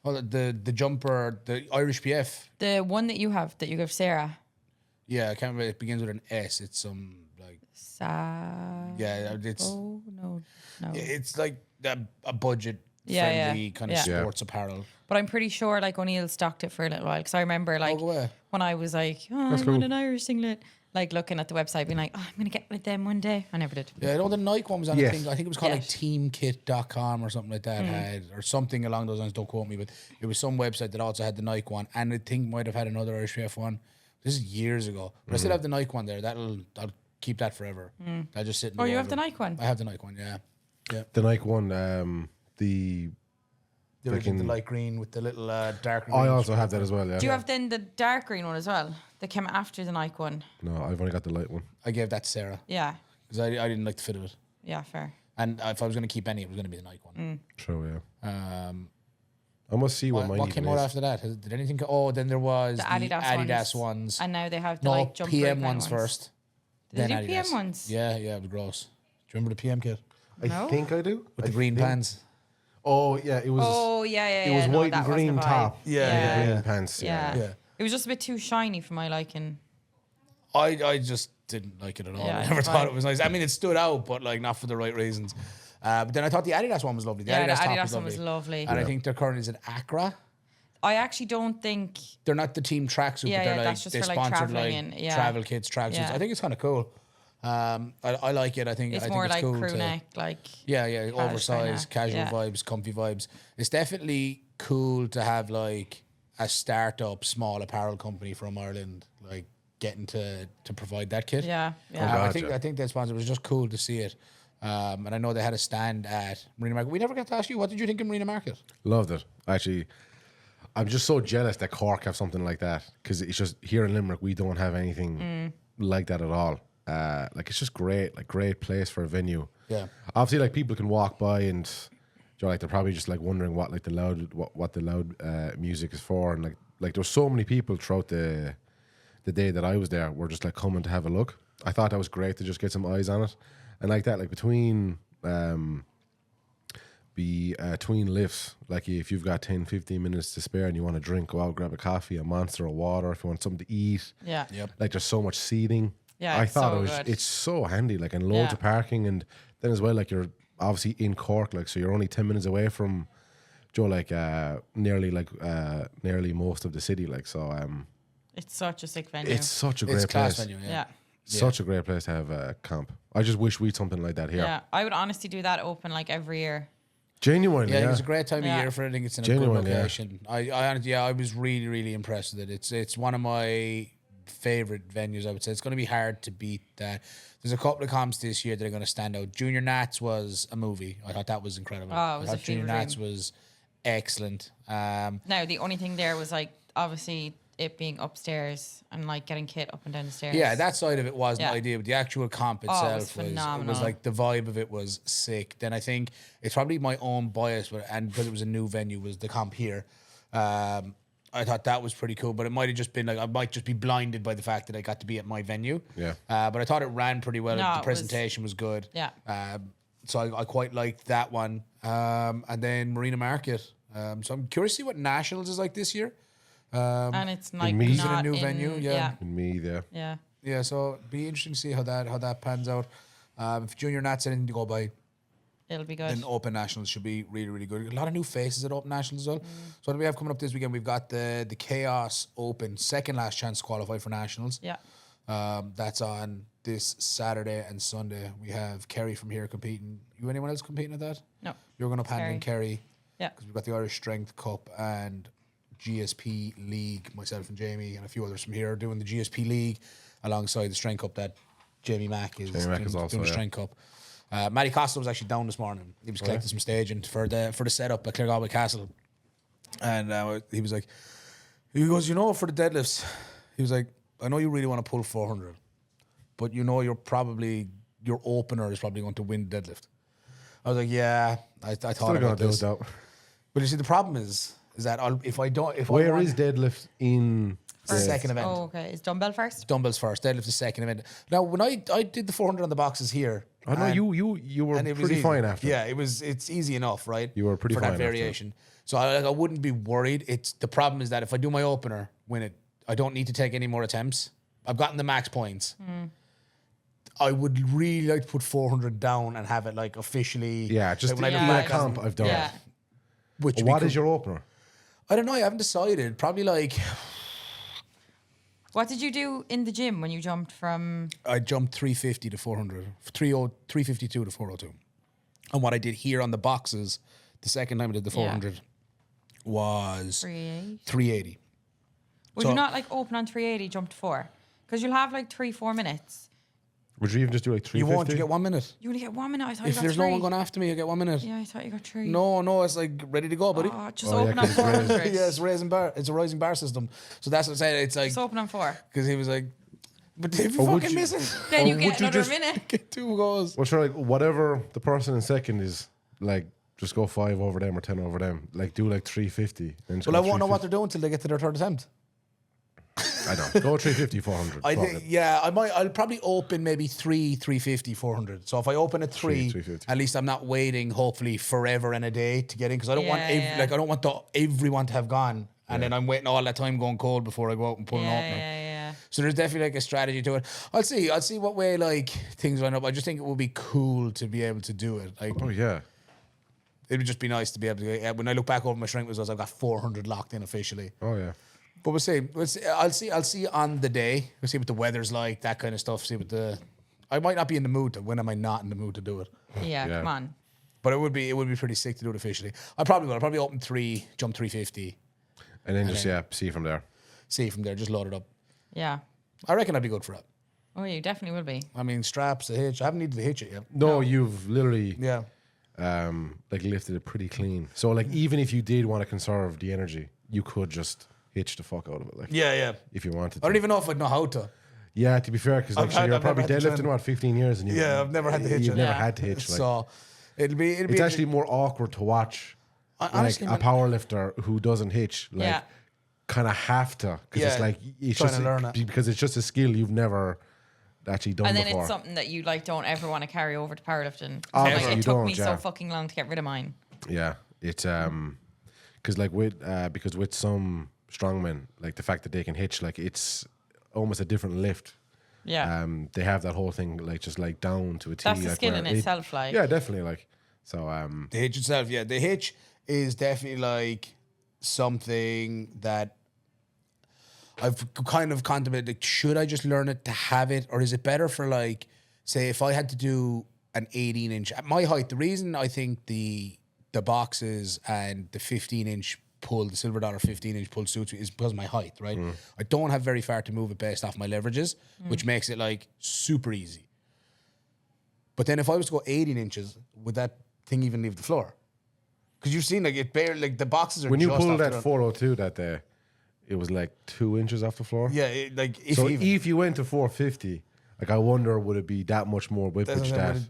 Oh, the jumper, the Irish PF. The one that you have, that you give Sarah. Yeah, I can't remember. It begins with an S. It's some like yeah. It's Oh, no. it's like a budget Yeah, friendly yeah, kind of yeah. sports apparel. But I'm pretty sure like O'Neill stocked it for a little while because I remember like go away. when I was like, oh, That's I want cool. an Irish singlet, like looking at the website, being like, oh, I'm gonna get with them one day. I never did. Yeah, I know the Nike one was on. Yes. I think it was called like Yes. teamkit.com or something like that, had, or something along those lines. Don't quote me, but it was some website that also had the Nike one, and I think might have had another Irish PF one. This is years ago. But I still have the Nike one there. I'll keep that forever. I just sit in the Oh, you have the wardrobe. Nike one? I have the Nike one, yeah. The Nike one, the The original, the light green with the little dark green. I also have that as well. Yeah. Do you have then the dark green one as well? That came after the Nike one. No, I've only got the light one. I gave that to Sarah Yeah. because I didn't like the fit of it. Yeah, fair. And if I was going to keep any, it was going to be the Nike one. True, yeah. Um, I must see what what mine came even out is. after that? Did anything? Then there was The the Adidas ones. And now they have the No, like jumper PM kind ones of first. Did they then do PM Adidas. ones? Yeah, it was gross. Do you remember the PM kit No? I think I do. with the green pants? Oh, yeah, it was. Oh, yeah. It was no, white that and wasn't green a vibe. top. Yeah. Green pants. Yeah. Yeah. Yeah. It was just a bit too shiny for my liking. I just didn't like it at all. Yeah, I it's never fine. thought it was nice. I mean, it stood out, but like not for the right reasons. But then I thought the Adidas one was lovely. The Yeah, the Adidas top Adidas one was lovely. And I think they're currently is it Accra. I actually don't think. They're not the team tracksuit, Yeah, but they're yeah, like that's just they for, like, sponsored traveling like and- yeah. travel kits, tracksuits. Yeah. I think it's kind of cool. I like it. I think It's I more think it's like cool crew to, neck, like. Yeah, kinda, oversized, casual yeah. vibes, comfy vibes. It's definitely cool to have like a startup small apparel company from Ireland like getting to provide that kit. Yeah, yeah. I think that sponsor was just cool to see it. And I know they had a stand at Marina Market. We never got to ask you, what did you think of Marina Market? Loved it. Actually, I'm just so jealous that Cork have something like that because it's just here in Limerick we don't have anything like that at all. Like it's just great, like great place for a venue. Yeah. Obviously, like people can walk by and you know, like they're probably just like wondering what like the loud music is for, and like there were so many people throughout the day that I was there were just like coming to have a look. I thought that was great to just get some eyes on it, and like that, like between lifts, like if you've got 10-15 minutes to spare and you want to drink, go out, grab a coffee, a Monster, a water. If you want something to eat, Yeah. Yep. like there's so much seating. Yeah, I it's thought so it was. good. It's so handy, like, and loads Yeah. of parking, and then as well, like you're obviously in Cork, like so you're only 10 minutes away from, Joe, like nearly most of the city, like so. It's such a sick venue. It's such a It's great a class place. venue, yeah. Such a great place to have a camp. I just wish we'd something like that here. Yeah. I would honestly do that open like every year. Genuinely, Yeah, I think yeah. it's a great time of Yeah. year for it. I think it's in a Genuine, good yeah. location. I honestly, I was really, really impressed with it. It's one of my favorite venues. I would say it's going to be hard to beat that. There's a couple of comps this year that are going to stand out. Junior Nats was a movie. I thought that was incredible. Oh, it was I a thought Junior fever Nats dream. was excellent. Now, the only thing there was like obviously it being upstairs and like getting kit up and down the stairs. Yeah, that side of it wasn't Yeah. ideal, but the actual comp Oh, it was itself was phenomenal. like the vibe of it was sick. Then I think it's probably my own bias, and because it was a new venue, was the comp here. I thought that was pretty cool, but it might have just been like I might just be blinded by the fact that I got to be at my venue. Yeah. But I thought it ran pretty well. No, The it was- presentation was good. Yeah. So I quite liked that one. And then Marina Market. So I'm curious to see what Nationals is like this year. And it's like me- Is it a not new in, venue? Yeah. Yeah. And me there. Yeah. Yeah, so it'd be interesting to see how that pans out. If Junior Nats anything to go by, It'll be good. then Open Nationals should be really, really good. A lot of new faces at Open Nationals as well. So what do we have coming up this weekend? We've got the Chaos Open, second last chance to qualify for Nationals. Yeah. That's on this Saturday and Sunday. We have Kerry from here competing. You anyone else competing at that? No. You're going to pan in Kerry. Yeah. Because we've got the Irish Strength Cup and GSP League. Myself and Jamie and a few others from here are doing the GSP League alongside the Strength Cup that Jamie Mack is Jamie Mack doing, is also, doing the yeah. Strength Cup. Matty Costa was actually down this morning. He was collecting some staging for the setup at Claregalway Castle, and he was like, he goes, you know, for the deadlifts, he was like, I know you really want to pull 400, but you know your opener is probably going to win the deadlift. I was like, yeah, I thought Still gonna about do it this. though. But you see, the problem is that Where is deadlift in the second event? Oh, okay. Is dumbbell first? Dumbbells first, deadlift the second event. Now, when I did the 400 on the boxes here, I know and- you were and it was pretty easy. fine after. Yeah, it's easy enough, right? You were pretty for fine that after. variation. So I wouldn't be worried. It's the problem is that if I do my opener, win it, I don't need to take any more attempts. I've gotten the max points. I would really like to put 400 down and have it like officially. Yeah, just like when I in look a back, comp I've done. Yeah. which would What be is your opener? I don't know. I haven't decided. Probably like What did you do in the gym when you jumped from? I jumped 350 to 400, 352 to 402. And what I did here on the boxes, the second time I did the 400 was 380? 380. Would you not like open on 380, jump to 4? Because you'll have like 3-4 minutes. Would you even just do like 350? You won't. You get 1 minute. You only get 1 minute. I thought you If got there's 3. no one going after me, you get 1 minute. Yeah, I thought you got 3. No, it's like ready to go, buddy. Oh, just Oh, yeah, open on 'cause it's raised. 400. Yeah, it's raising bar. It's a rising bar system. So that's what I'm saying. It's like Just open on 4. because he was like, but if you Or would fucking you- miss it, Then you Or get would you another just- minute. get 2 goals. Well, sure, like whatever the person in second is, like just go 5 over them or 10 over them. Like do like 350. And just Well, I go won't know what 350. they're doing until they get to their third attempt. I don't go 350, 400. I fuck think, it. yeah, I'll probably open maybe 350, 400. So if I open at 3, 350. at least I'm not waiting hopefully forever and a day to get in because I don't want Yeah. like I don't want everyone to have gone and then I'm waiting all that time going cold before I go out and pull an opener. Yeah. So there's definitely like a strategy to it. I'll see what way like things line up. I just think it would be cool to be able to do it. Like Oh yeah. it would just be nice to be able to. When I look back over my strength results, I've got 400 locked in officially. Oh yeah. But we'll see. I'll see on the day. We'll see what the weather's like, that kind of stuff. See what the. I might not be in the mood to. When am I not in the mood to do it? Yeah, Yeah. come on. But it would be pretty sick to do it officially. I probably will. I'll probably open 3, jump 350. And then just see from there. See from there. Just load it up. Yeah. I reckon I'd be good for it. Oh, you definitely will be. I mean, straps, a hitch. I haven't needed to hitch it yet. No, you've literally Yeah. like lifted it pretty clean. So like even if you did want to conserve the energy, you could just hitch the fuck out of it. Like Yeah. if you wanted I don't to. even know if I'd know how to. Yeah, to be fair, because like, I've so you're never probably had to deadlifting train. what 15 years, and Yeah, I've never had to hitch You've it. never Yeah. had to hitch. Like, So it'll be. it's actually more awkward to watch honestly, like a power lifter who doesn't hitch. Like Yeah. kind of have to because it's Yeah, like it's trying just to learn it. because it's just a skill you've never actually done And then before. it's something that you like don't ever want to carry over to powerlifting. Obviously Like, you it took don't, me yeah. so fucking long to get rid of mine. Yeah, it's because like because with some strongmen, like the fact that they can hitch, like it's almost a different lift. Yeah. They have that whole thing like just like down to a T. That's a like, skill where in itself, like. yeah, definitely. Like so, The hitch itself, yeah. The hitch is definitely like something that I've kind of contemplated. Like, should I just learn it to have it, or is it better for like, say, if I had to do an 18-inch at my height? The reason I think the boxes and the 15-inch pull, the silver dollar 15-inch pull suits me is because of my height, right? I don't have very far to move it based off my leverages, which makes it like super easy. But then if I was to go 18 inches, would that thing even leave the floor? Because you've seen like it barely, like the boxes are when you just pulled off that the- 402 that day, it was like 2 inches off the floor. Yeah, like if So even. if you went to 450, like I wonder would it be that much more whippage That's what I that? would-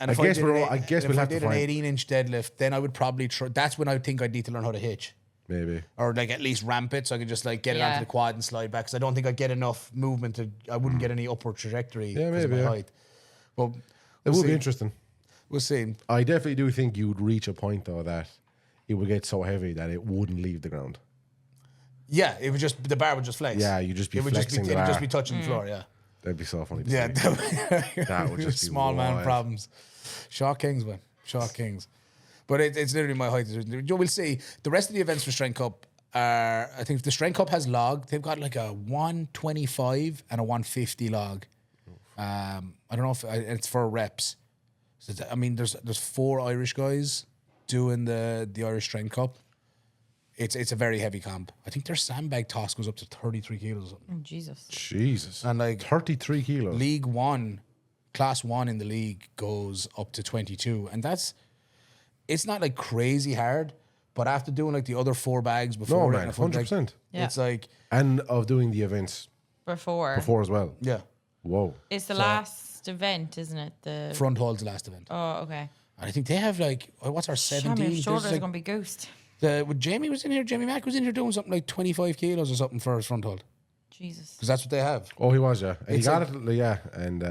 And I if guess did we're an all- I eight- guess if we'll I have to did an find- 18-inch deadlift, then I would probably that's when I think I'd need to learn how to hitch. Maybe. Or like at least ramp it so I could just like get it Yeah. onto the quad and slide back. Because I don't think I'd get enough movement to, I wouldn't get any upward trajectory Yeah, because of maybe, my yeah. height. But It we'll would be see. interesting. We'll see. I definitely do think you would reach a point though that it would get so heavy that it wouldn't leave the ground. Yeah, it would just, the bar would just flex. Yeah, you'd just be it would flexing the it would just bar. be touching the floor, yeah. That'd be so funny to Yeah, see. That would just be small man wild. problems. Shaw Kings, man. Shaw Kings. But it's literally my height. We'll see. The rest of the events for Strength Cup are, I think the Strength Cup has log. They've got like a 125 and a 150 log. I don't know if it's for reps. So I mean, there's 4 Irish guys doing the Irish Strength Cup. It's a very heavy comp. I think their sandbag toss goes up to 33 kilos or something. Oh, Jesus. Jesus. And like 33 kilos. League 1, Class 1 in the league goes up to 22. And it's not like crazy hard, but after doing like the other 4 bags before, No, it man, and a full, like, 100%. Yeah. it's like, And of doing the events Before. before as well. yeah, Whoa. It's the last event, isn't it? The front hall's the last event. Oh, okay. And I think they have like, what's our 17? Shami, There's shoulders are like going to be goosed. Jamie was in here, Jamie Mack was in here doing something like 25 kilos or something for his front hold. Jesus. Because that's what they have. Oh, he was, yeah. And he It's got it, yeah. And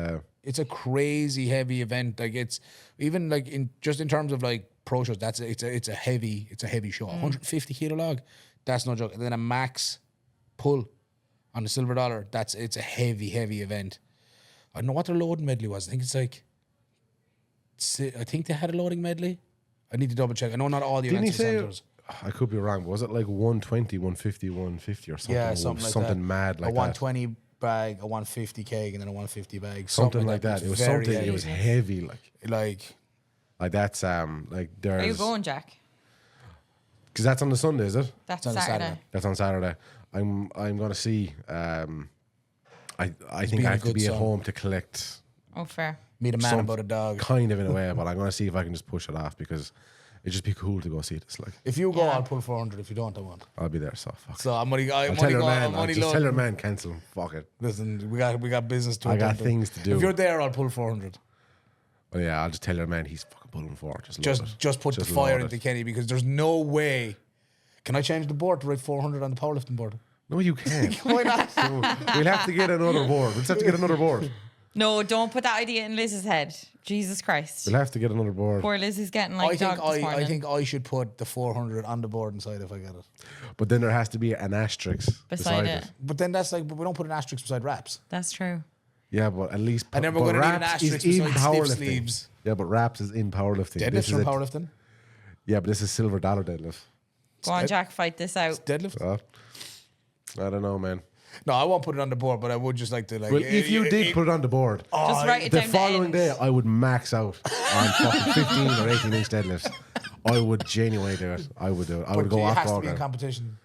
It's a crazy heavy event. Like it's even like in terms of like pro shows, it's a heavy show. 150 kilo log, that's no joke. And then a max pull on the silver dollar, it's a heavy event. I don't know what their loading medley was. I think it's like, I think they had a loading medley. I need to double check. I know not all the didn't he events are say, centers. I could be wrong, but was it like 120, 150, 150 or something? Yeah, something like that. Something mad like a that. 120 bag, a 150 keg, and then a 150 bag. Something like that. It was Very something, heavy. it was heavy. like Like that's, like Are you there's, going, Jack? Because that's on the Sunday, is it? That's on a Saturday. Saturday. That's on Saturday. I'm going to see. I think being I a have to good be at son. home to collect. Oh, fair. Meet a man some- about a dog. Kind of in a way, but I'm going to see if I can just push it off because it'd just be cool to go see this. Like, If you go, Yeah. I'll pull 400. If you don't, I won't. I'll be there. So fuck. So I'm only. I'll tell your man. I'll just tell your man cancel. Fuck it. Listen, we got business to. I got attend to. things to do. If you're there, I'll pull 400. Well, yeah, I'll just tell your man he's fucking pulling for it. Just load it. Just put Just the fire load into it. Kenny because there's no way. Can I change the board to write 400 on the powerlifting board? No, you can't. Why not? We'll have to get another board. We'll just have to get another board. No, don't put that idea in Liz's head. Jesus Christ. We'll have to get another board. Poor Liz is getting I like think dog this morning. I think I should put the 400 on the board inside if I get it. But then there has to be an asterisk Beside beside it. it. But then that's like, but we don't put an asterisk beside wraps. That's true. Yeah, but at least. And then we're but gonna need an wraps is asterisk in beside stiff powerlifting. sleeves. Yeah, but wraps is in powerlifting. Deadlifts This is from a- powerlifting. Yeah, but this is silver dollar deadlift. Go on, Jack, fight this out. Deadlift. I don't know, man. No, I won't put it on the board, but I would just like to like. Well, if you did put it on the board, Just write it the down following the end. day I would max out on fucking 15 or 18 inch deadlifts. I would genuinely do it. I would do it. I would but go it off has to be in program. competition.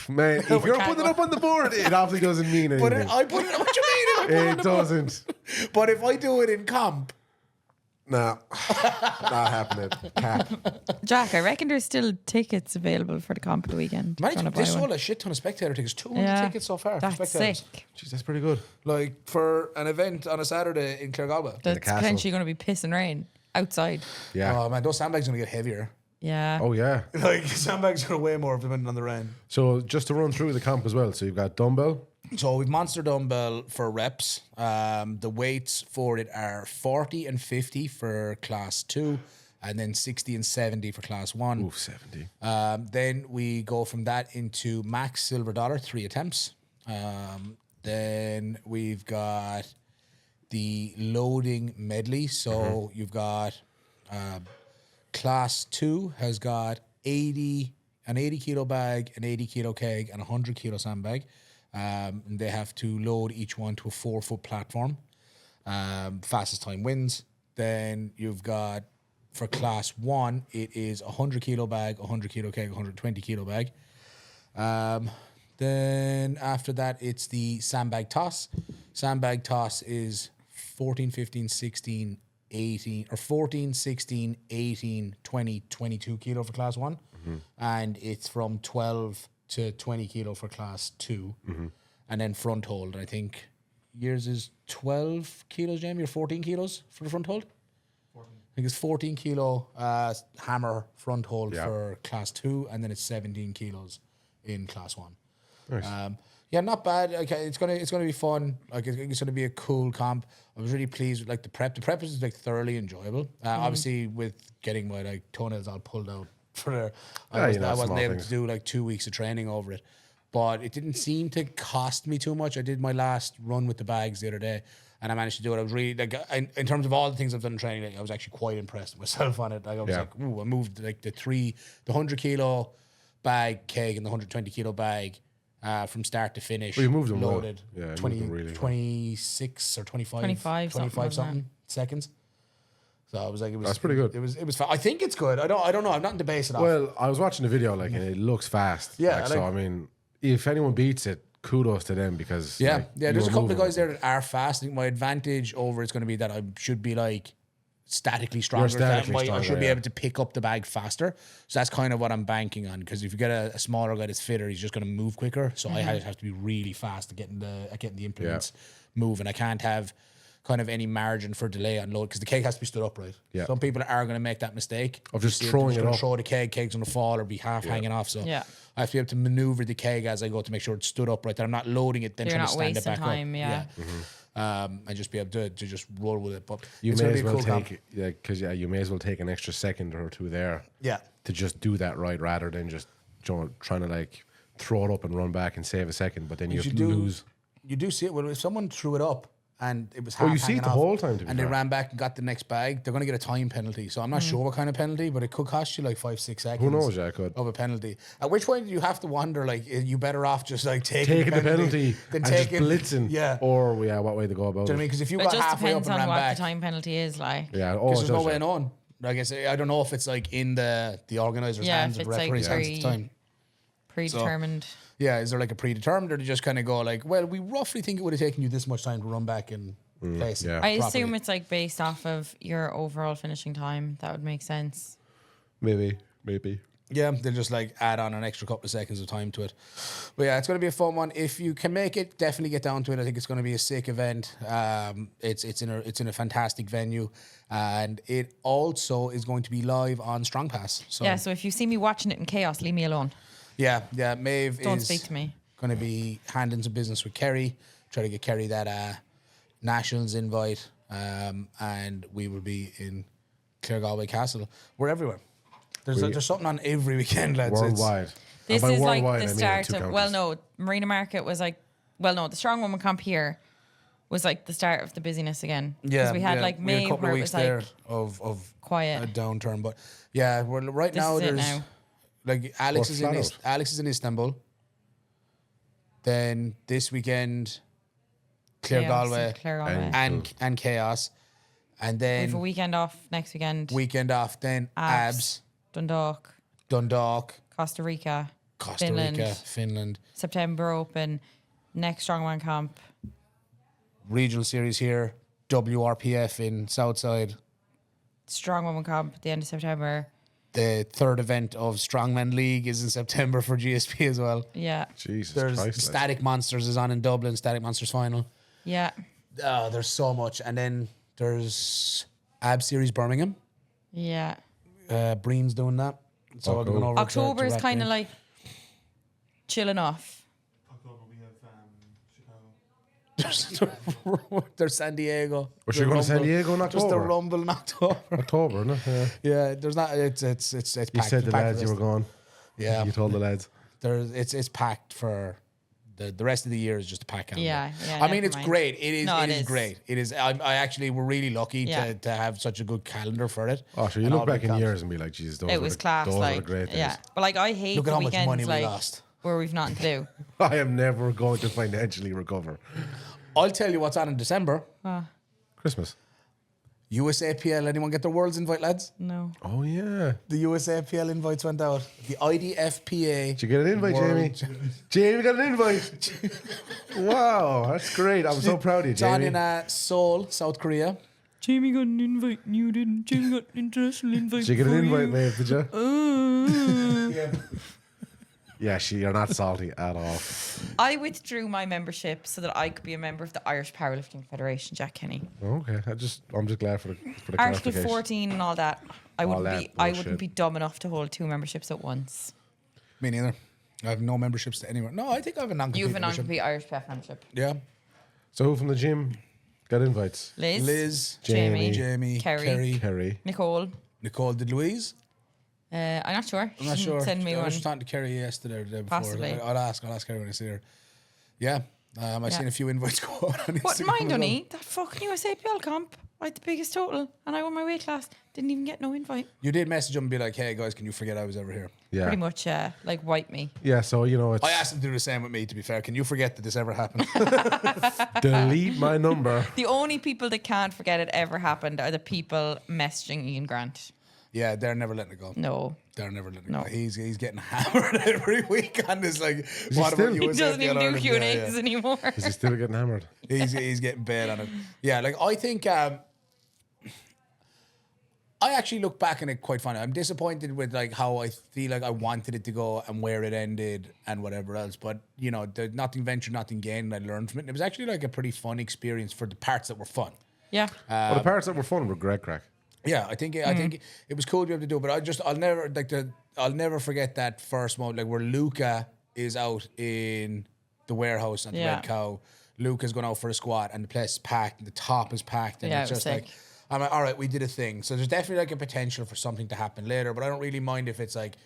Man, if you're can't putting go- it up on the board, it obviously doesn't mean anything. But I put it. What you mean? If I put it on It the board? doesn't. But if I do it in comp, Nah, not happening. Cap. Jack, I reckon there's still tickets available for the comp of the weekend. man, Do you wanna they buy one? sold a shit ton of spectator tickets. 200 Yeah, tickets so far. for That's spectators. sick. Jeez, that's pretty good. Like for an event on a Saturday in Claregalba. That's castle. potentially going to be piss and rain outside. Yeah. Oh man, those sandbags are gonna get heavier. Yeah. Oh yeah. Like sandbags are way more depending on the rain. So just to run through the comp as well. So you've got dumbbell. So we've monster dumbbell for reps. The weights for it are 40 and 50 for class 2, and then 60 and 70 for class 1. Oof, 70. Then we go from that into max silver dollar, 3 attempts. Then we've got the loading medley. So you've got class 2 has got an 80 kilo bag, an 80 kilo keg, and a 100 kilo sandbag. And they have to load each one to a 4-foot platform. Fastest time wins. Then you've got, for class 1, it is a 100 kilo bag, 100 kilo keg, 120 kilo bag. Then after that, it's the sandbag toss. Sandbag toss is 14, 15, 16, 18, or 14, 16, 18, 20, 22 kilo for class 1. And it's from 12 to 20 kilo for class 2. And then front hold. And I think yours is 12 kilos, Jamie, or 14 kilos for the front hold? 14. I think it's 14 kilo hammer front hold for class 2, and then it's 17 kilos in class 1. Nice. Yeah, not bad. Okay, it's gonna be fun. Like it's gonna be a cool comp. I was really pleased with like the prep. The prep is like thoroughly enjoyable. Obviously, with getting my like toenails all pulled out for there, I wasn't small able things. to do like 2 weeks of training over it. But it didn't seem to cost me too much. I did my last run with the bags the other day, and I managed to do it. I was really like, in terms of all the things I've done in training, like, I was actually quite impressed with myself on it. Like I was like, ooh, I moved like the 100 kilo bag keg and the 120 kilo bag. From start to finish, Well, you moved them well. loaded. Yeah, you 20, moved them really well. 26 or 25, 25 something like something seconds. So I was like, it was That's pretty good. It was fa- I think it's good. I don't know. I'm not to base it off. Well, I was watching the video, like, and it looks fast. Yeah, Like, so I mean, if anyone beats it, kudos to them because yeah, like, yeah. you There's a were couple of moving guys there that are fast. I think my advantage over it's going to be that I should be like statically stronger. statically I stronger, should be yeah. able to pick up the bag faster. So that's kind of what I'm banking on. Because if you get a smaller guy that's fitter, he's just going to move quicker. So I have to be really fast at getting the implements moving. I can't have kind of any margin for delay on load because the keg has to be stood upright. Yeah. Some people are going to make that mistake Of just You see throwing they're it gonna up. Throw the keg's going to fall or be half hanging off. So Yeah. I have to be able to maneuver the keg as I go to make sure it's stood upright. That I'm not loading it, then You're trying to not stand it wasting back time, up. yeah. And just be able to just roll with it. But you it's may gonna as be a well cool comp. take because you may as well take an extra second or two there. Yeah. To just do that right rather than just trying to like throw it up and run back and save a second, but then you lose. You do see it. Well, if someone threw it up and it was half Oh, you see it hanging the off, whole time, to be and they fair. ran back and got the next bag, they're going to get a time penalty. So I'm not sure what kind of penalty, but it could cost you like 5-6 seconds. Who knows? Yeah, it could. Of a penalty. At which point you have to wonder, like, you better off just like taking the penalty than and just taking blitzing. Yeah. Or what way to go about Do you know what I it? mean? Because if you It got just halfway up depends and on ran what back, the time penalty is like. Yeah. because there's no it does, way yeah. knowing. I guess I don't know if it's like in the organizer's Yeah, hands if or the it's, like, referee's hands at the time. Predetermined. Yeah, is there like a predetermined, or do you just kind of go like, well, we roughly think it would have taken you this much time to run back and place it? yeah. I properly? assume it's like based off of your overall finishing time. That would make sense. Maybe. Yeah, they'll just like add on an extra couple of seconds of time to it. But yeah, it's going to be a fun one. If you can make it, definitely get down to it. I think it's going to be a sick event. It's in a fantastic venue, and it also is going to be live on Strong Pass. So Yeah, so if you see me watching it in chaos, leave me alone. yeah. Maeve Don't is speak to me. going to be handling some business with Kerry, try to get Kerry that Nationals invite, and we will be in Claregalway Castle. We're everywhere. There's something on every weekend, lads. Worldwide. This And by is like worldwide, the I mean start two of, counties. well, no, Marina Market was like, well, no, the Strong Woman Camp here was like the start of the busyness again. Yeah, we had like we had May a couple where of it weeks was there like of quiet. a downturn, but yeah, we're right This now. is it There's now. like Alex Or is in flat out. Alex is in Istanbul. Then this weekend, Claregalway Claregalway. and Chaos, and We have a then weekend off next weekend. weekend off. Then Abs, Dundalk, Dundalk, Costa Rica, Costa Finland. Rica, Finland. September Open, next Strongman Camp. Regional series here, WRPF in Southside. Strong Woman Camp at the end of September. The third event of Strongman League is in September for GSP as well. Yeah. Jesus There's Christ. lads. Static Monsters is on in Dublin, Static Monsters final. Yeah. Oh, there's so much. And then there's Ab Series Birmingham. Yeah. Breen's doing that. So I'll be going over October to is Rack kind of Breen. like chilling off. October we have Chicago. There's San Diego. Was The she going to San Rumble. Diego in Just the October? Rumble in October. October, no? Yeah. Yeah, there's not. It's packed. You said the packed lads for you were this. going. Yeah. You told the lads. It's packed for the rest of the year is just a pack calendar. Yeah, I mean, never it's mind. great. It is. No, it it is is. great. It is. I actually we're really lucky Yeah. to have such a good calendar for it. Oh, sure. You And look all the back in comps. years and be like, Jesus, those It were was the, class. Those were Like, the great days. yeah. But like, I hate Look at the how much weekends money we like lost. where we've nothing to do. I am never going to financially recover. I'll tell you what's on in December. Christmas. USAPL. Anyone get their Worlds invite, lads? No. Oh, yeah. The USAPL invites went out. The IDFPA. Did you get an invite, World- Jamie? Jamie got an invite. Wow, that's great. I'm so proud of you, It's on Jamie. in Seoul, South Korea. Jamie got an invite and you didn't. Jamie got an international invite. Did you get an invite, mate? Did you? Yeah. Yeah, you're not salty at all. I withdrew my membership so that I could be a member of the Irish Powerlifting Federation, Jack Kenny. Okay, I'm just glad for the Article clarification. 14 and all that. I All wouldn't that be. I bullshit. wouldn't be dumb enough to hold two memberships at once. Me neither. I have no memberships to anywhere. No, I think I have a non-compete You have a membership. non-compete Irish PF membership. Yeah. So who from the gym got invites? Liz, Jamie, Jamie, Kerry. Kerry. Nicole. Nicole, did Louise? I'm not sure. I'm not She didn't sure. Send me I one. was just talking to Kerry yesterday or the day before. Possibly. I'll ask Kerry when I see her. Yeah. I've seen a few invites go out on What Instagram mind, as well. Donny? That fucking USAPL comp. I had the biggest total, and I won my weight class. Didn't even get no invite. You did message him and be like, hey guys, can you forget I was ever here? Yeah. Pretty much, like wipe me. Yeah, so you know it's I asked him to do the same with me, to be fair. Can you forget that this ever happened? delete my number. The only people that can't forget it ever happened are the people messaging Ian Grant. Yeah, they're never letting it go. No. They're never letting it No. go. He's getting hammered every week on this. Like, what still? about He He doesn't even do Ireland? Q&As Yeah, yeah. anymore. Is he still getting hammered? He's getting bad on it. Yeah, like I think I actually look back on it quite funny. I'm disappointed with like how I feel like I wanted it to go and where it ended and whatever else. But you know, nothing ventured, nothing gained. And I learned from it. And it was actually like a pretty fun experience for the parts that were fun. Yeah. Well, the parts that were fun were great crack. Yeah, I think it was cool to be able to do it, but I'll never forget that first moment, like where Luca is out in the warehouse at the Yeah. Red Cow. Luca's going out for a squat and the place is packed and the top is packed and Yeah, it's it was just like sick. I'm like, all right, we did a thing. So there's definitely like a potential for something to happen later, but I don't really mind if it's like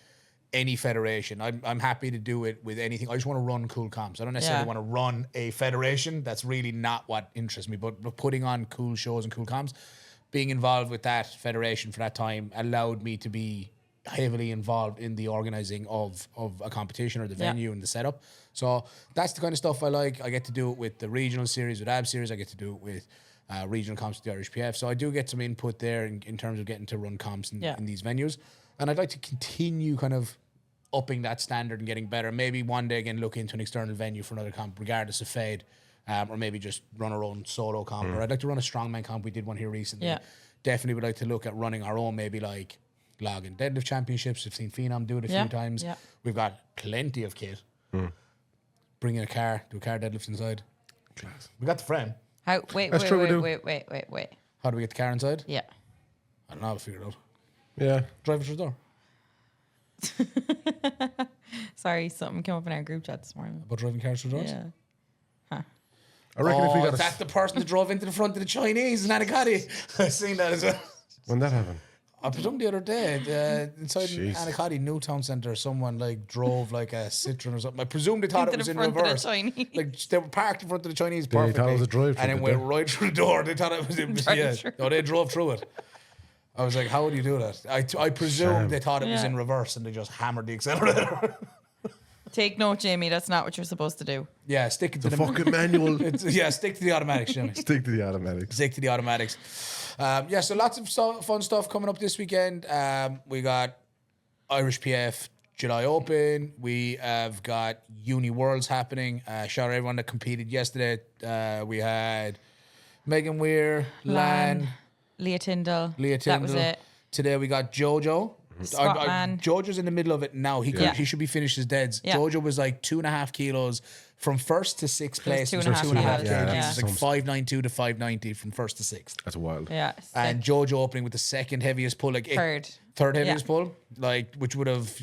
any federation. I'm happy to do it with anything. I just want to run cool comps. I don't necessarily Yeah. want to run a federation. That's really not what interests me. But putting on cool shows and cool comps, being involved with that federation for that time allowed me to be heavily involved in the organizing of a competition or the Yeah. venue and the setup. So that's the kind of stuff I like. I get to do it with the regional series, with AB series. I get to do it with regional comps with the Irish PF. So I do get some input there in terms of getting to run comps in these venues. And I'd like to continue kind of upping that standard and getting better. Maybe one day again look into an external venue for another comp, regardless of fade, or maybe just run our own solo comp. Or I'd like to run a strongman comp. We did one here recently. Yeah. Definitely would like to look at running our own, maybe like log and deadlift championships. I've seen Phenom do it a few times. Yeah. We've got plenty of kit. Bring in a car, do a car deadlift inside. Class. We got the frame. How? Wait. How do we get the car inside? Yeah. I don't know. I'll figure it out. Yeah. Drive it through the door. Sorry, something came up in our group chat this morning. About driving cars through doors? Yeah. I reckon if we got that's the person that drove into the front of the Chinese in Anacati. I've seen that as well. when that happened. I presume the other day, inside Jeez. Anacati Newtown Centre, someone like drove like a Citroen or something. I presume they thought Into it was the in front of the reverse. Chinese. Like they were parked in front of the Chinese They thought it perfectly, was a drive-through, and then did went they? right through the door. They thought it was Drive-through. No, they drove through it. I was like, how would you do that? I presume Shame. they thought it was Yeah. in reverse and they just hammered the accelerator. Take note, Jamie. That's not what you're supposed to do. Yeah, stick it to The fucking manual. stick to the automatics, Jimmy. Stick to the automatics. Stick to the automatics. So lots of fun stuff coming up this weekend. We got Irish PF July Open. We have got Uni Worlds happening. Shout out everyone that competed yesterday. We had Megan Weir, Lan, Leah Tyndall. Leah That was Tyndall. it. Today we got Jojo. Scotland. Jojo's in the middle of it now. He should be finished as deads. Yeah. Jojo was like 2.5 kilos from first to sixth place. was It was 2.5 2.5 kilos, kgs. yeah. It was like 592 to 590 from first to sixth. That's wild. Yeah. And Jojo opening with the second heaviest pull, like third heaviest pull, like which would have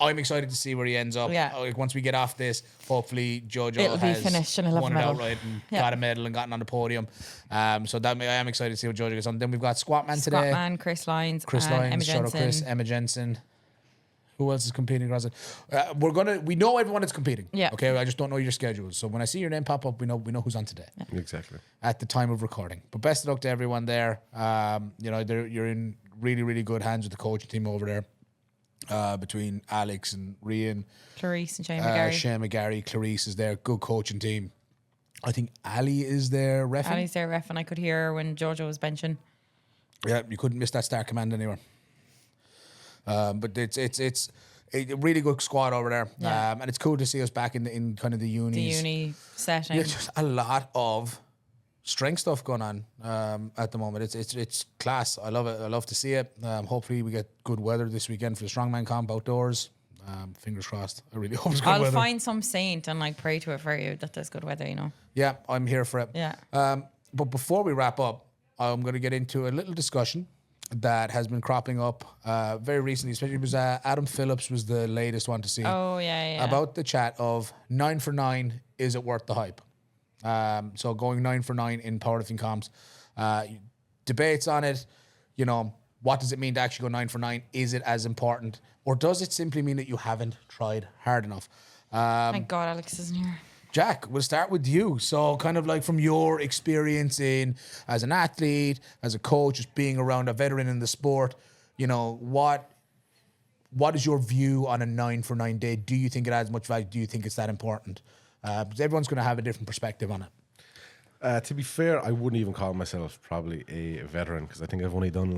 I'm excited to see where he ends up. Yeah. Like once we get off this, hopefully Jojo It'll be has finished and he'll have won a it medal. outright and Yeah. got a medal and gotten on the podium. So that I am excited to see what Jojo gets on. Then we've got Squatman today. Squatman, Chris Lyons, Chris and Lyons, Emma shout out Chris, Jensen. Emma Jensen. Who else is competing across it? We know everyone that's competing. Yeah. Okay. I just don't know your schedules. So when I see your name pop up, we know who's on today Exactly. at the time of recording. But best of luck to everyone there. You're in really, really good hands with the coaching team over there. Between Alex and Rian, Clarice and Shane McGarry. Shane McGarry, Clarice is there. Good coaching team. I think Ali is there reffing. Ali's there ref, and I could hear her when Jojo was benching. Yeah, you couldn't miss that Star Command anywhere. But it's a really good squad over there. Yeah. And it's cool to see us back in kind of the unis. The uni setting. Yeah, just a lot of strength stuff going on at the moment. It's class. I love it. I love to see it. Hopefully we get good weather this weekend for the strongman comp outdoors. Fingers crossed. I really hope it's good I'll weather. find some saint and pray to it for you that there's good weather, Yeah, I'm here for it. Yeah. But before we wrap up, I'm going to get into a little discussion that has been cropping up very recently, especially because Adam Phillips was the latest one to see. Oh, yeah. About the chat of 9 for 9, is it worth the hype? So going 9 for 9 in powerlifting comps, debates on it, what does it mean to actually go 9 for 9? Is it as important? Or does it simply mean that you haven't tried hard enough? Thank God Alex isn't here. Jack, we'll start with you. So kind of from your experience as an athlete, as a coach, just being around a veteran in the sport, what is your view on a 9 for 9 day? Do you think it adds much value? Do you think it's that important? Because everyone's going to have a different perspective on it. To be fair, I wouldn't even call myself probably a veteran because I think I've only done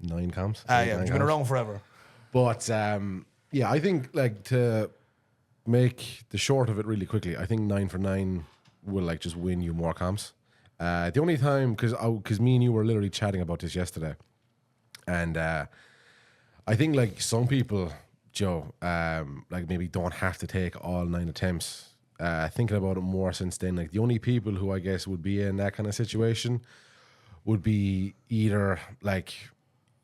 9 comps. You've been around forever. But I think to make the short of it really quickly, I think 9 for 9 will just win you more comps. The only time, because me and you were literally chatting about this yesterday, and I think some people, Joe, maybe don't have to take all 9 attempts. Thinking about it more since then, the only people who I guess would be in that kind of situation would be either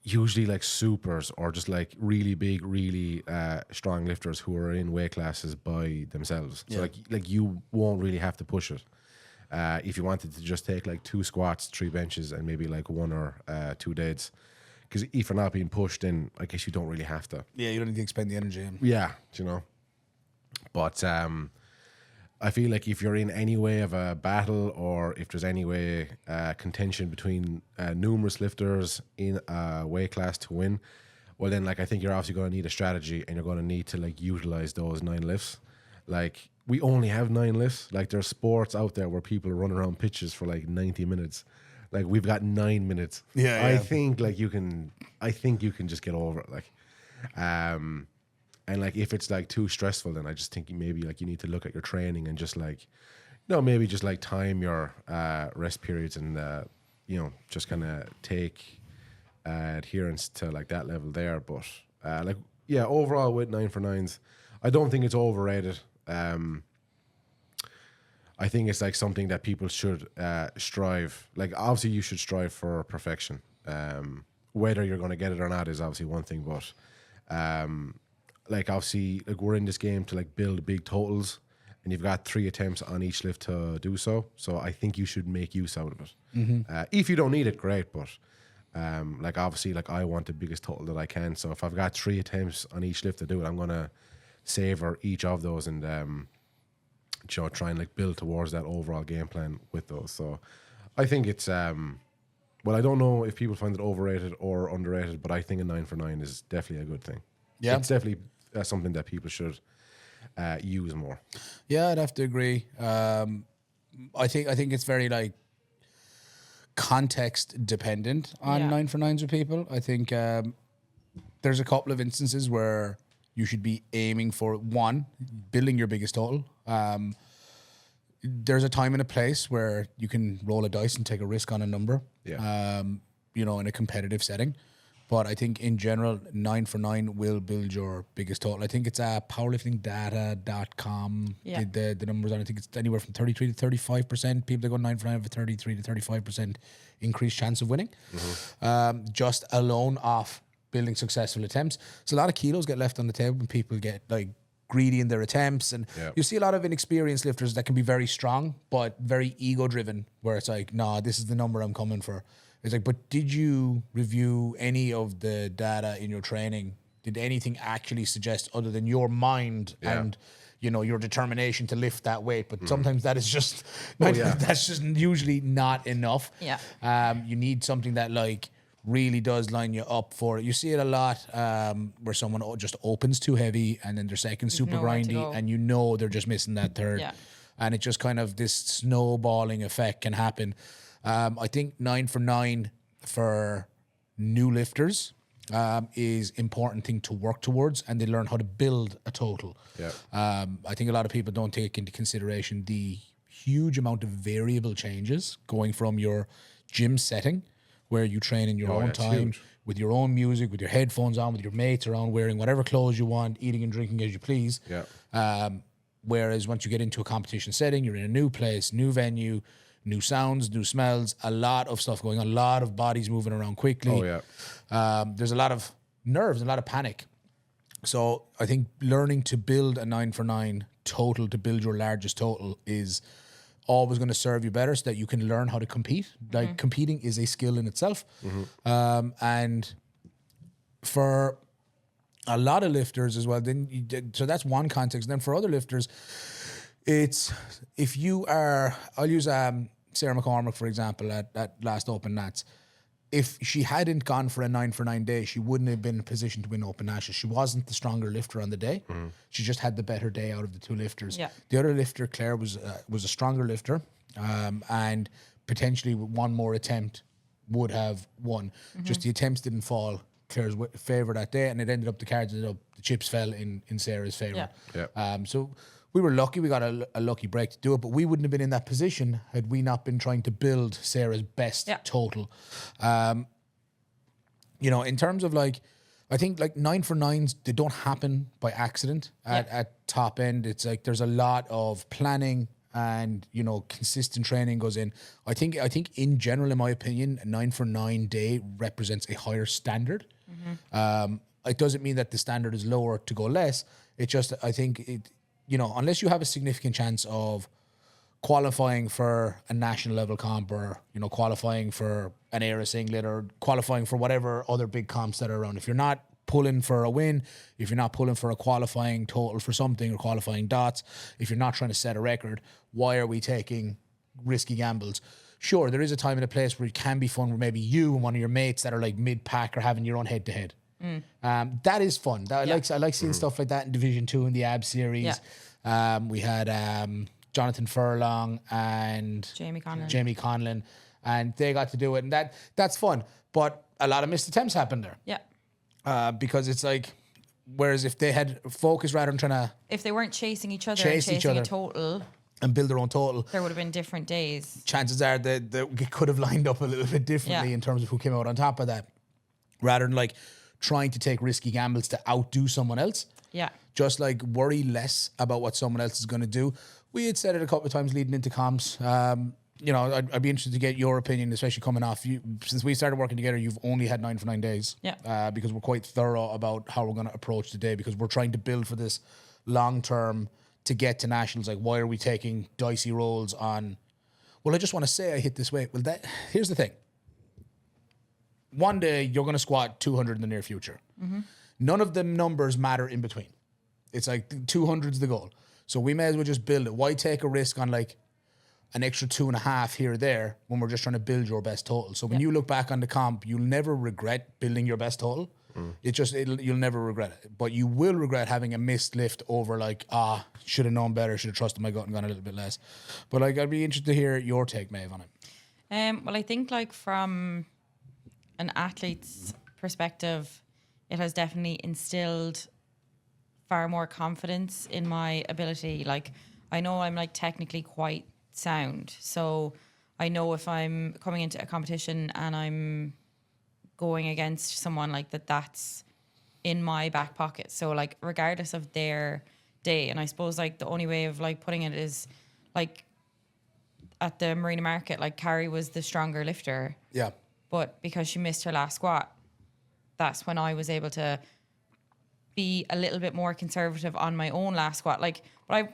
usually supers or just really big, really strong lifters who are in weight classes by themselves. So you won't really have to push it. If you wanted to just take 2 squats, 3 benches, and maybe 1 or 2 deads, because if you're not being pushed in, I guess you don't really have to. Yeah, you don't need to expend the energy. Yeah, But I feel if you're in any way of a battle or if there's any way contention between numerous lifters in a weight class to win, well then I think you're obviously going to need a strategy and you're going to need to utilize those 9 lifts. like we only have 9 lifts. Like there's sports out there where people run around pitches for like 90 minutes. Like we've got 9 minutes. Yeah, I yeah. think like you can just get over it. Like, and like if it's like too stressful, then I just think maybe like you need to look at your training and just like, maybe just like time your rest periods and just kind of take adherence to like that level there. But overall with 9 for 9s, I don't think it's overrated. I think it's like something that people should strive. Like obviously you should strive for perfection. Whether you're going to get it or not is obviously one thing, but like obviously like we're in this game to like build big totals, and you've got 3 attempts on each lift to do so. So I think you should make use out of it. If you don't need it, great, but like obviously like I want the biggest total that I can. So if I've got 3 attempts on each lift to do it, I'm gonna savor each of those and try and like build towards that overall game plan with those. So I think it's I don't know if people find it overrated or underrated, but I think a 9 for 9 is definitely a good thing. Yeah. It's definitely something that people should use more. Yeah, I'd have to agree. I think it's very like context dependent on 9 for 9s with people. I think there's a couple of instances where you should be aiming for one, building your biggest total. There's a time and a place where you can roll a dice and take a risk on a number. Yeah. In a competitive setting. But I think in general, 9 for 9 will build your biggest total. I think it's powerliftingdata.com. Yeah. The numbers on. I think it's anywhere from 33 to 35%. People that go 9 for 9 have a 33 to 35% increased chance of winning. Just alone off building successful attempts. So a lot of kilos get left on the table when people get like greedy in their attempts, and you see a lot of inexperienced lifters that can be very strong but very ego driven, where it's like, nah, this is the number I'm coming for. It's like, but did you review any of the data in your training? Did anything actually suggest, other than your mind and your determination to lift that weight? But sometimes that is just that's just usually not enough. You need something that like really does line you up for it. You see it a lot where someone just opens too heavy and then their second super nowhere to grindy, go. and they're just missing that third. And it just kind of, this snowballing effect can happen. I think 9 for 9 for new lifters is important thing to work towards, and they learn how to build a total. I think a lot of people don't take into consideration the huge amount of variable changes going from your gym setting, where you train in your own time, with your own music, with your headphones on, with your mates around, wearing whatever clothes you want, eating and drinking as you please. Whereas once you get into a competition setting, you're in a new place, new venue, new sounds, new smells, a lot of stuff going on, a lot of bodies moving around quickly. There's a lot of nerves, a lot of panic. So I think learning to build a 9 for 9 total, to build your largest total, is always going to serve you better, so that you can learn how to compete. Like competing is a skill in itself. And for a lot of lifters as well, so that's one context. Then for other lifters, it's, if you are, I'll use Sarah McCormick, for example, at last Open Nats. If she hadn't gone for a 9 for 9 day, she wouldn't have been in a position to win Open Nashes. She wasn't the stronger lifter on the day. She just had the better day out of the two lifters. The other lifter, Claire, was a stronger lifter, and potentially with one more attempt would have won. Just the attempts didn't fall Claire's favour that day, and it ended up, the chips fell in Sarah's favour. So we were lucky. We got a lucky break to do it, but we wouldn't have been in that position had we not been trying to build Sarah's best total. In terms of like, I think like 9 for 9s, they don't happen by accident at top end. It's like there's a lot of planning and consistent training goes in. I think in general, in my opinion, a 9 for 9 day represents a higher standard. It doesn't mean that the standard is lower to go less. It just, I think it, unless you have a significant chance of qualifying for a national level comp, or, qualifying for an Éire singlet, or qualifying for whatever other big comps that are around. If you're not pulling for a win, if you're not pulling for a qualifying total for something, or qualifying dots, if you're not trying to set a record, why are we taking risky gambles? Sure, there is a time and a place where it can be fun, where maybe you and one of your mates that are like mid-pack are having your own head-to-head. That is fun. I like seeing stuff like that in Division 2 in the AB series. We had Jonathan Furlong and Jamie Conlon, and they got to do it, and that's fun. But a lot of missed attempts happened there. Yeah. Because it's like, whereas if they had focused rather than trying to If they weren't chasing each other Chase and each chasing other. a total, and build their own total, there would have been different days. chances are that we could have lined up a little bit differently Yeah. in terms of who came out on top of that, rather than like trying to take risky gambles to outdo someone else. Yeah. Just like worry less about what someone else is going to do. We had said it a couple of times leading into comps. You know, I'd be interested to get your opinion, especially coming off you. Since we started working together, you've only had 9 for 9 days. Yeah. Because we're quite thorough about how we're going to approach the day, because we're trying to build for this long term to get to nationals. Like, why are we taking dicey rolls on? Well, I just want to say I hit this weight. Well, here's the thing. One day you're going to squat 200 in the near future. None of the numbers matter in between. It's like 200's the goal. So we may as well just build it. Why take a risk on like an extra 2.5 here or there when we're just trying to build your best total? So when you look back on the comp, you'll never regret building your best total. It's just, you'll never regret it. But you will regret having a missed lift over like, should have known better, should have trusted my gut and gone a little bit less. But like, I'd be interested to hear your take, Maeve, on it. Well, I think like from an athlete's perspective, it has definitely instilled far more confidence in my ability. Like, I know I'm like technically quite sound, so I know if I'm coming into a competition and I'm going against someone like that's in my back pocket. So like, regardless of their day, and I suppose like the only way of like putting it is like at the Marina Market, like Carrie was the stronger lifter, Yeah. but because she missed her last squat, that's when I was able to be a little bit more conservative on my own last squat. But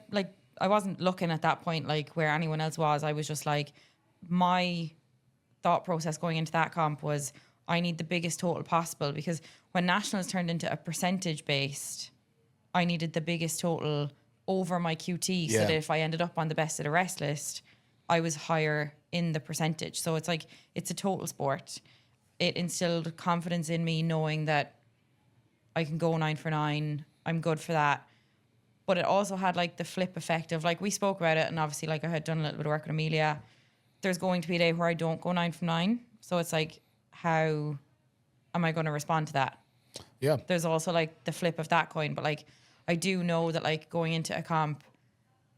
I wasn't looking at that point like where anyone else was. I was just like, my thought process going into that comp was, I need the biggest total possible, because when nationals turned into a percentage based, I needed the biggest total over my QT, so that if I ended up on the best of the rest list, I was higher in the percentage. So it's like, it's a total sport. It instilled confidence in me knowing that I can go 9 for 9. I'm good for that. But it also had like the flip effect of like, we spoke about it, and obviously like I had done a little bit of work with Amelia. There's going to be a day where I don't go 9 for 9. So it's like, how am I going to respond to that? Yeah. There's also like the flip of that coin. But like, I do know that like going into a comp,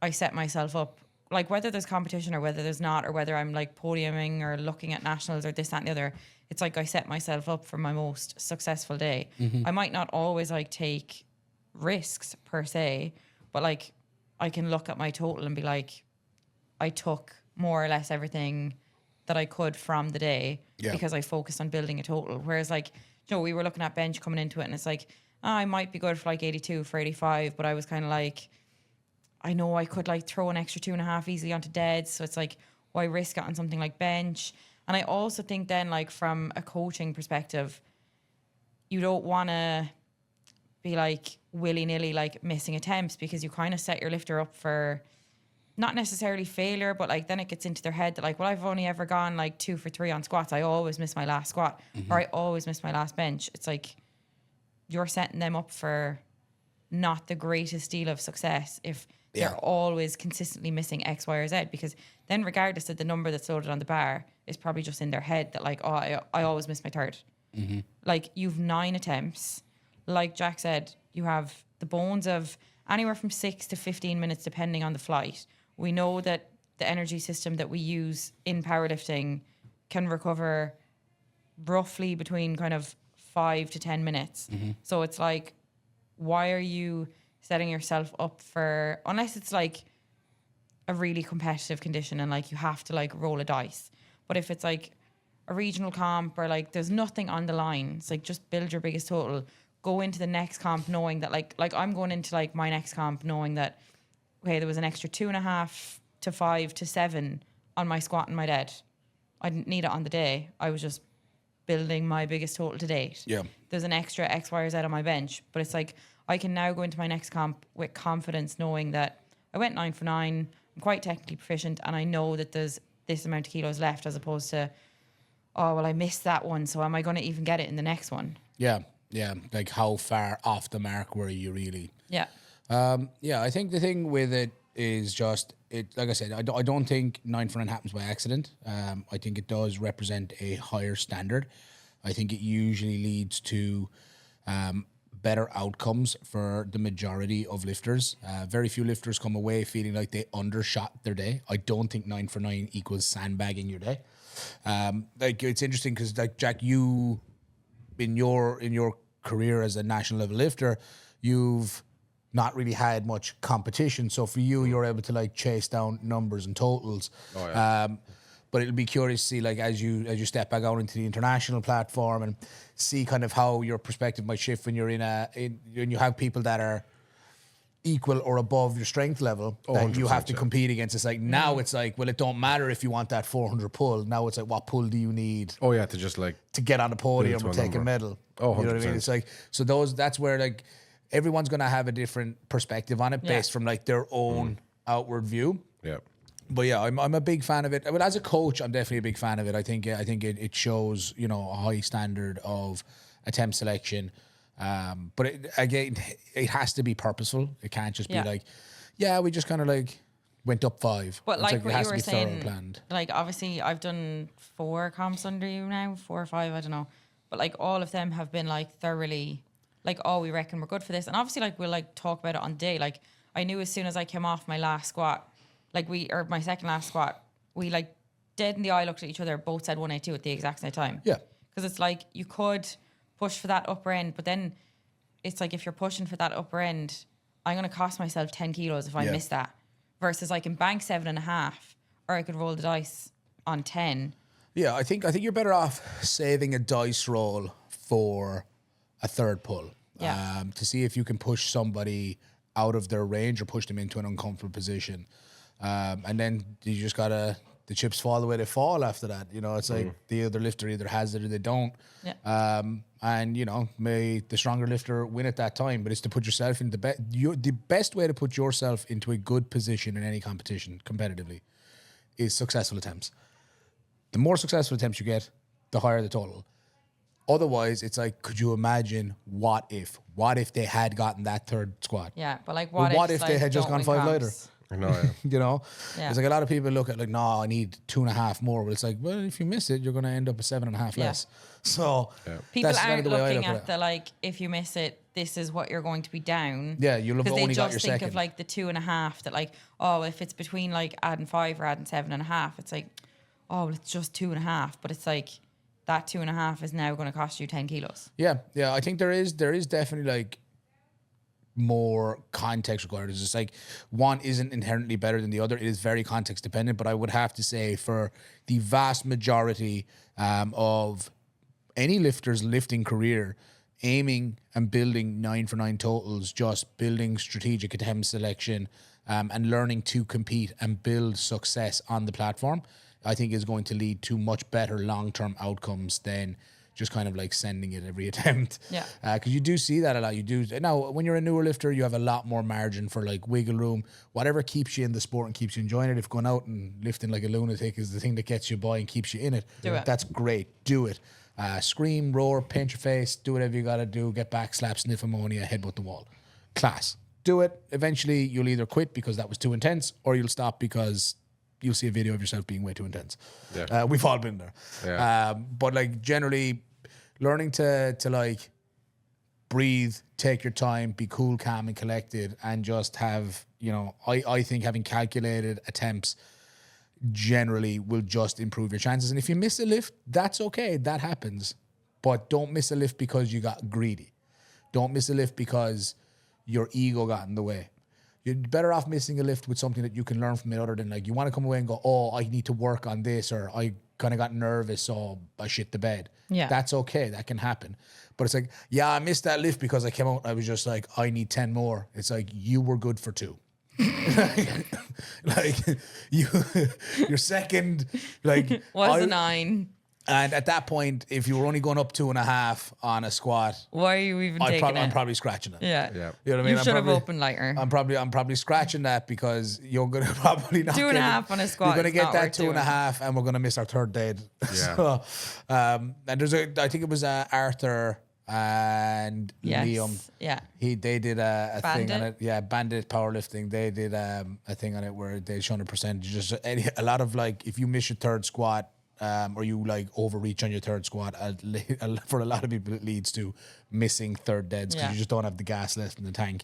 I set myself up, like whether there's competition or whether there's not, or whether I'm like podiuming or looking at nationals or this, that, and the other, it's like I set myself up for my most successful day. I might not always like take risks per se, but like I can look at my total and be like, I took more or less everything that I could from the day because I focused on building a total. Whereas like, you know, we were looking at bench coming into it, and it's like, I might be good for like 82, for 85, but I was kind of like, I know I could like throw an extra 2.5 easily onto dead. So it's like, why risk it on something like bench? And I also think then like from a coaching perspective, you don't want to be like willy-nilly like missing attempts, because you kind of set your lifter up for not necessarily failure, but like then it gets into their head that like, well, I've only ever gone like 2 for 3 on squats. I always miss my last squat, or I always miss my last bench. It's like you're setting them up for not the greatest deal of success if they're always consistently missing X, Y, or Z, because then regardless of the number that's loaded on the bar, is probably just in their head that like, oh, I always miss my third. Like, you've 9 attempts. Like Jack said, you have the bones of anywhere from 6 to 15 minutes, depending on the flight. We know that the energy system that we use in powerlifting can recover roughly between kind of 5 to 10 minutes. So it's like, why are you setting yourself up for, unless it's like a really competitive condition and like you have to like roll a dice. But if it's like a regional comp or like there's nothing on the line, it's like, just build your biggest total. Go into the next comp knowing that like I'm going into like my next comp knowing that, okay, there was an extra 2.5 to 5 to 7 on my squat and my dead. I didn't need it on the day. I was just building my biggest total to date. Yeah. There's an extra X, Y, or Z on my bench, but it's like I can now go into my next comp with confidence, knowing that I went 9 for 9. I'm quite technically proficient, and I know that there's this amount of kilos left, as opposed to, oh, well, I missed that one, so am I going to even get it in the next one? Yeah. Yeah. Like, how far off the mark were you really? Yeah. Yeah, I think the thing with it is just it. Like I said, I don't think 9 for 9 happens by accident. I think it does represent a higher standard. I think it usually leads to better outcomes for the majority of lifters. Very few lifters come away feeling like they undershot their day. I don't think 9 for 9 equals sandbagging your day. Like it's interesting because like Jack, you in your career as a national level lifter, you've not really had much competition. So for you, you're able to like chase down numbers and totals. Oh, yeah. But it'll be curious to see like as you step back out into the international platform and see kind of how your perspective might shift when you're when you have people that are equal or above your strength level that you have to compete against. It's like now it's like, well, it don't matter if you want that 400 pull. Now it's like, what pull do you need? Oh yeah, to just like to get on the podium or take a medal. Oh, 100%. You know what I mean? It's like that's where like everyone's gonna have a different perspective on it based from like their own outward view. Yeah. But yeah, I'm a big fan of it. But as a coach, I'm definitely a big fan of it. I think it shows, you know, a high standard of attempt selection. But it has to be purposeful. It can't just be like, we just kind of like went up 5. But like it what has you to were be thorough saying, planned. like obviously I've done 4 comps under you now, 4 or 5, I don't know. But like all of them have been like thoroughly like, oh, we reckon we're good for this. And obviously like we'll like talk about it on the day. Like I knew as soon as I came off my last squat, or my second last squat, we like dead in the eye looked at each other, both said 182 at the exact same time. Yeah. Because it's like you could push for that upper end, but then it's like if you're pushing for that upper end, I'm going to cost myself 10 kilos if I miss that. Versus I can bank 7.5, or I could roll the dice on 10. Yeah, I think you're better off saving a dice roll for a third pull. Yeah. To see if you can push somebody out of their range or push them into an uncomfortable position. And then you just gotta, the chips fall the way they fall after that. You know, it's like the other lifter either has it or they don't. Yeah. And you know, may the stronger lifter win at that time, but it's to put yourself in the best way to put yourself into a good position in any competition competitively is successful attempts. The more successful attempts you get, the higher the total. Otherwise, it's like, could you imagine what if they had gotten that third squat? Yeah, but like what if like, they had just don't gone win 5 later? comps? I know, yeah. You know, Yeah. it's like a lot of people look at like, no, I need 2.5 more. But it's like, well, if you miss it, you're going to end up with 7.5 less. So People that's kind aren't of the way I looking look at the like, if you miss it, this is what you're going to be down. Yeah, you'll have because only they got just your think second. of like the 2.5 that like, oh, if it's between like adding 5 or adding 7.5, it's like, oh, well, it's just 2.5. But it's like that 2.5 is now going to cost you 10 kilos. Yeah. I think there is definitely like more context required. It's just like one isn't inherently better than the other. It is very context dependent. But I would have to say for the vast majority of any lifter's lifting career, aiming and building 9 for 9 totals, just building strategic attempt selection and learning to compete and build success on the platform, I think is going to lead to much better long-term outcomes than just kind of like sending it every attempt. Yeah. Because you do see that a lot. You do. Now, when you're a newer lifter, you have a lot more margin for like wiggle room. Whatever keeps you in the sport and keeps you enjoying it. If going out and lifting like a lunatic is the thing that gets you by and keeps you in it, Do it. that's great. Do it. Scream, roar, pinch your face, do whatever you got to do, get back, slap, sniff ammonia, headbutt the wall. Class. Do it. Eventually, you'll either quit because that was too intense or you'll stop because you'll see a video of yourself being way too intense. Yeah. We've all been there. Yeah. But like generally learning to like breathe, take your time, be cool, calm and collected and just have, you know, I think having calculated attempts generally will just improve your chances. And if you miss a lift, that's okay. That happens. But don't miss a lift because you got greedy. Don't miss a lift because your ego got in the way. You're better off missing a lift with something that you can learn from it other than like you want to come away and go, oh, I need to work on this or I kind of got nervous so I shit the bed. Yeah. That's okay. That can happen. But it's like, yeah, I missed that lift because I came out and I was just like, I need 10 more. It's like, you were good for 2. Like your second like Was a 9. and at that point, if you were only going up 2.5 on a squat, Why are you even taking I'm it? probably scratching it. Yeah. Yeah. You know what I mean? You I'm should have probably- opened lighter. I'm probably scratching that because you're gonna probably not 2.5 on a squat You're gonna is get not that worth doing. 2.5, and we're gonna miss our third date. Yeah. So, and there's I think it was Arthur and Yes. Liam. Yeah. They did a thing on Bandit? it. Yeah, Bandit powerlifting. They did a thing on it where they shown a percentage. Just a lot of like, if you miss your third squat, or you like overreach on your third squat, for a lot of people it leads to missing third deads because Yeah. you just don't have the gas left in the tank.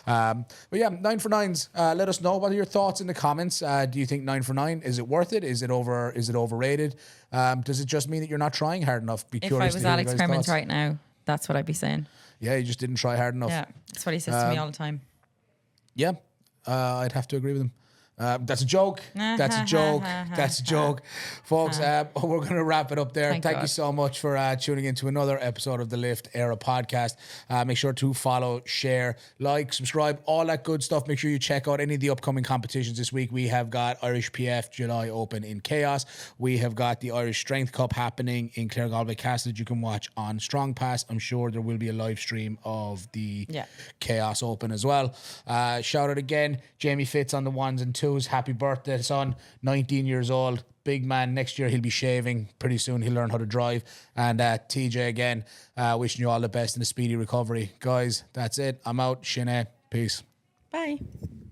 But yeah, 9 for 9s. Let us know what are your thoughts in the comments. Do you think 9 for 9 is it worth it? Is it overrated? Does it just mean that you're not trying hard enough? Be If I curious was to hear Alex your guys' Cremins thoughts. right now, that's what I'd be saying. Yeah, you just didn't try hard enough. Yeah. That's what he says to me all the time. Yeah, I'd have to agree with him. That's a joke. That's a joke. That's a joke. Folks, we're going to wrap it up there. Thank Thank you God. so much for tuning in to another episode of the Lift Éire podcast. Make sure to follow, share, like, subscribe, all that good stuff. Make sure you check out any of the upcoming competitions this week. We have got Irish PF July Open in Chaos. We have got the Irish Strength Cup happening in Claregalway Castle that you can watch on Strong Pass. I'm sure there will be a live stream of the Chaos Open as well. Shout out again, Jamie Fitz on the 1s and 2s. Happy birthday, son. 19 years old. Big man. Next year he'll be shaving. Pretty soon he'll learn how to drive. And TJ again, wishing you all the best in a speedy recovery. Guys, that's it. I'm out. Shine. Peace. Bye.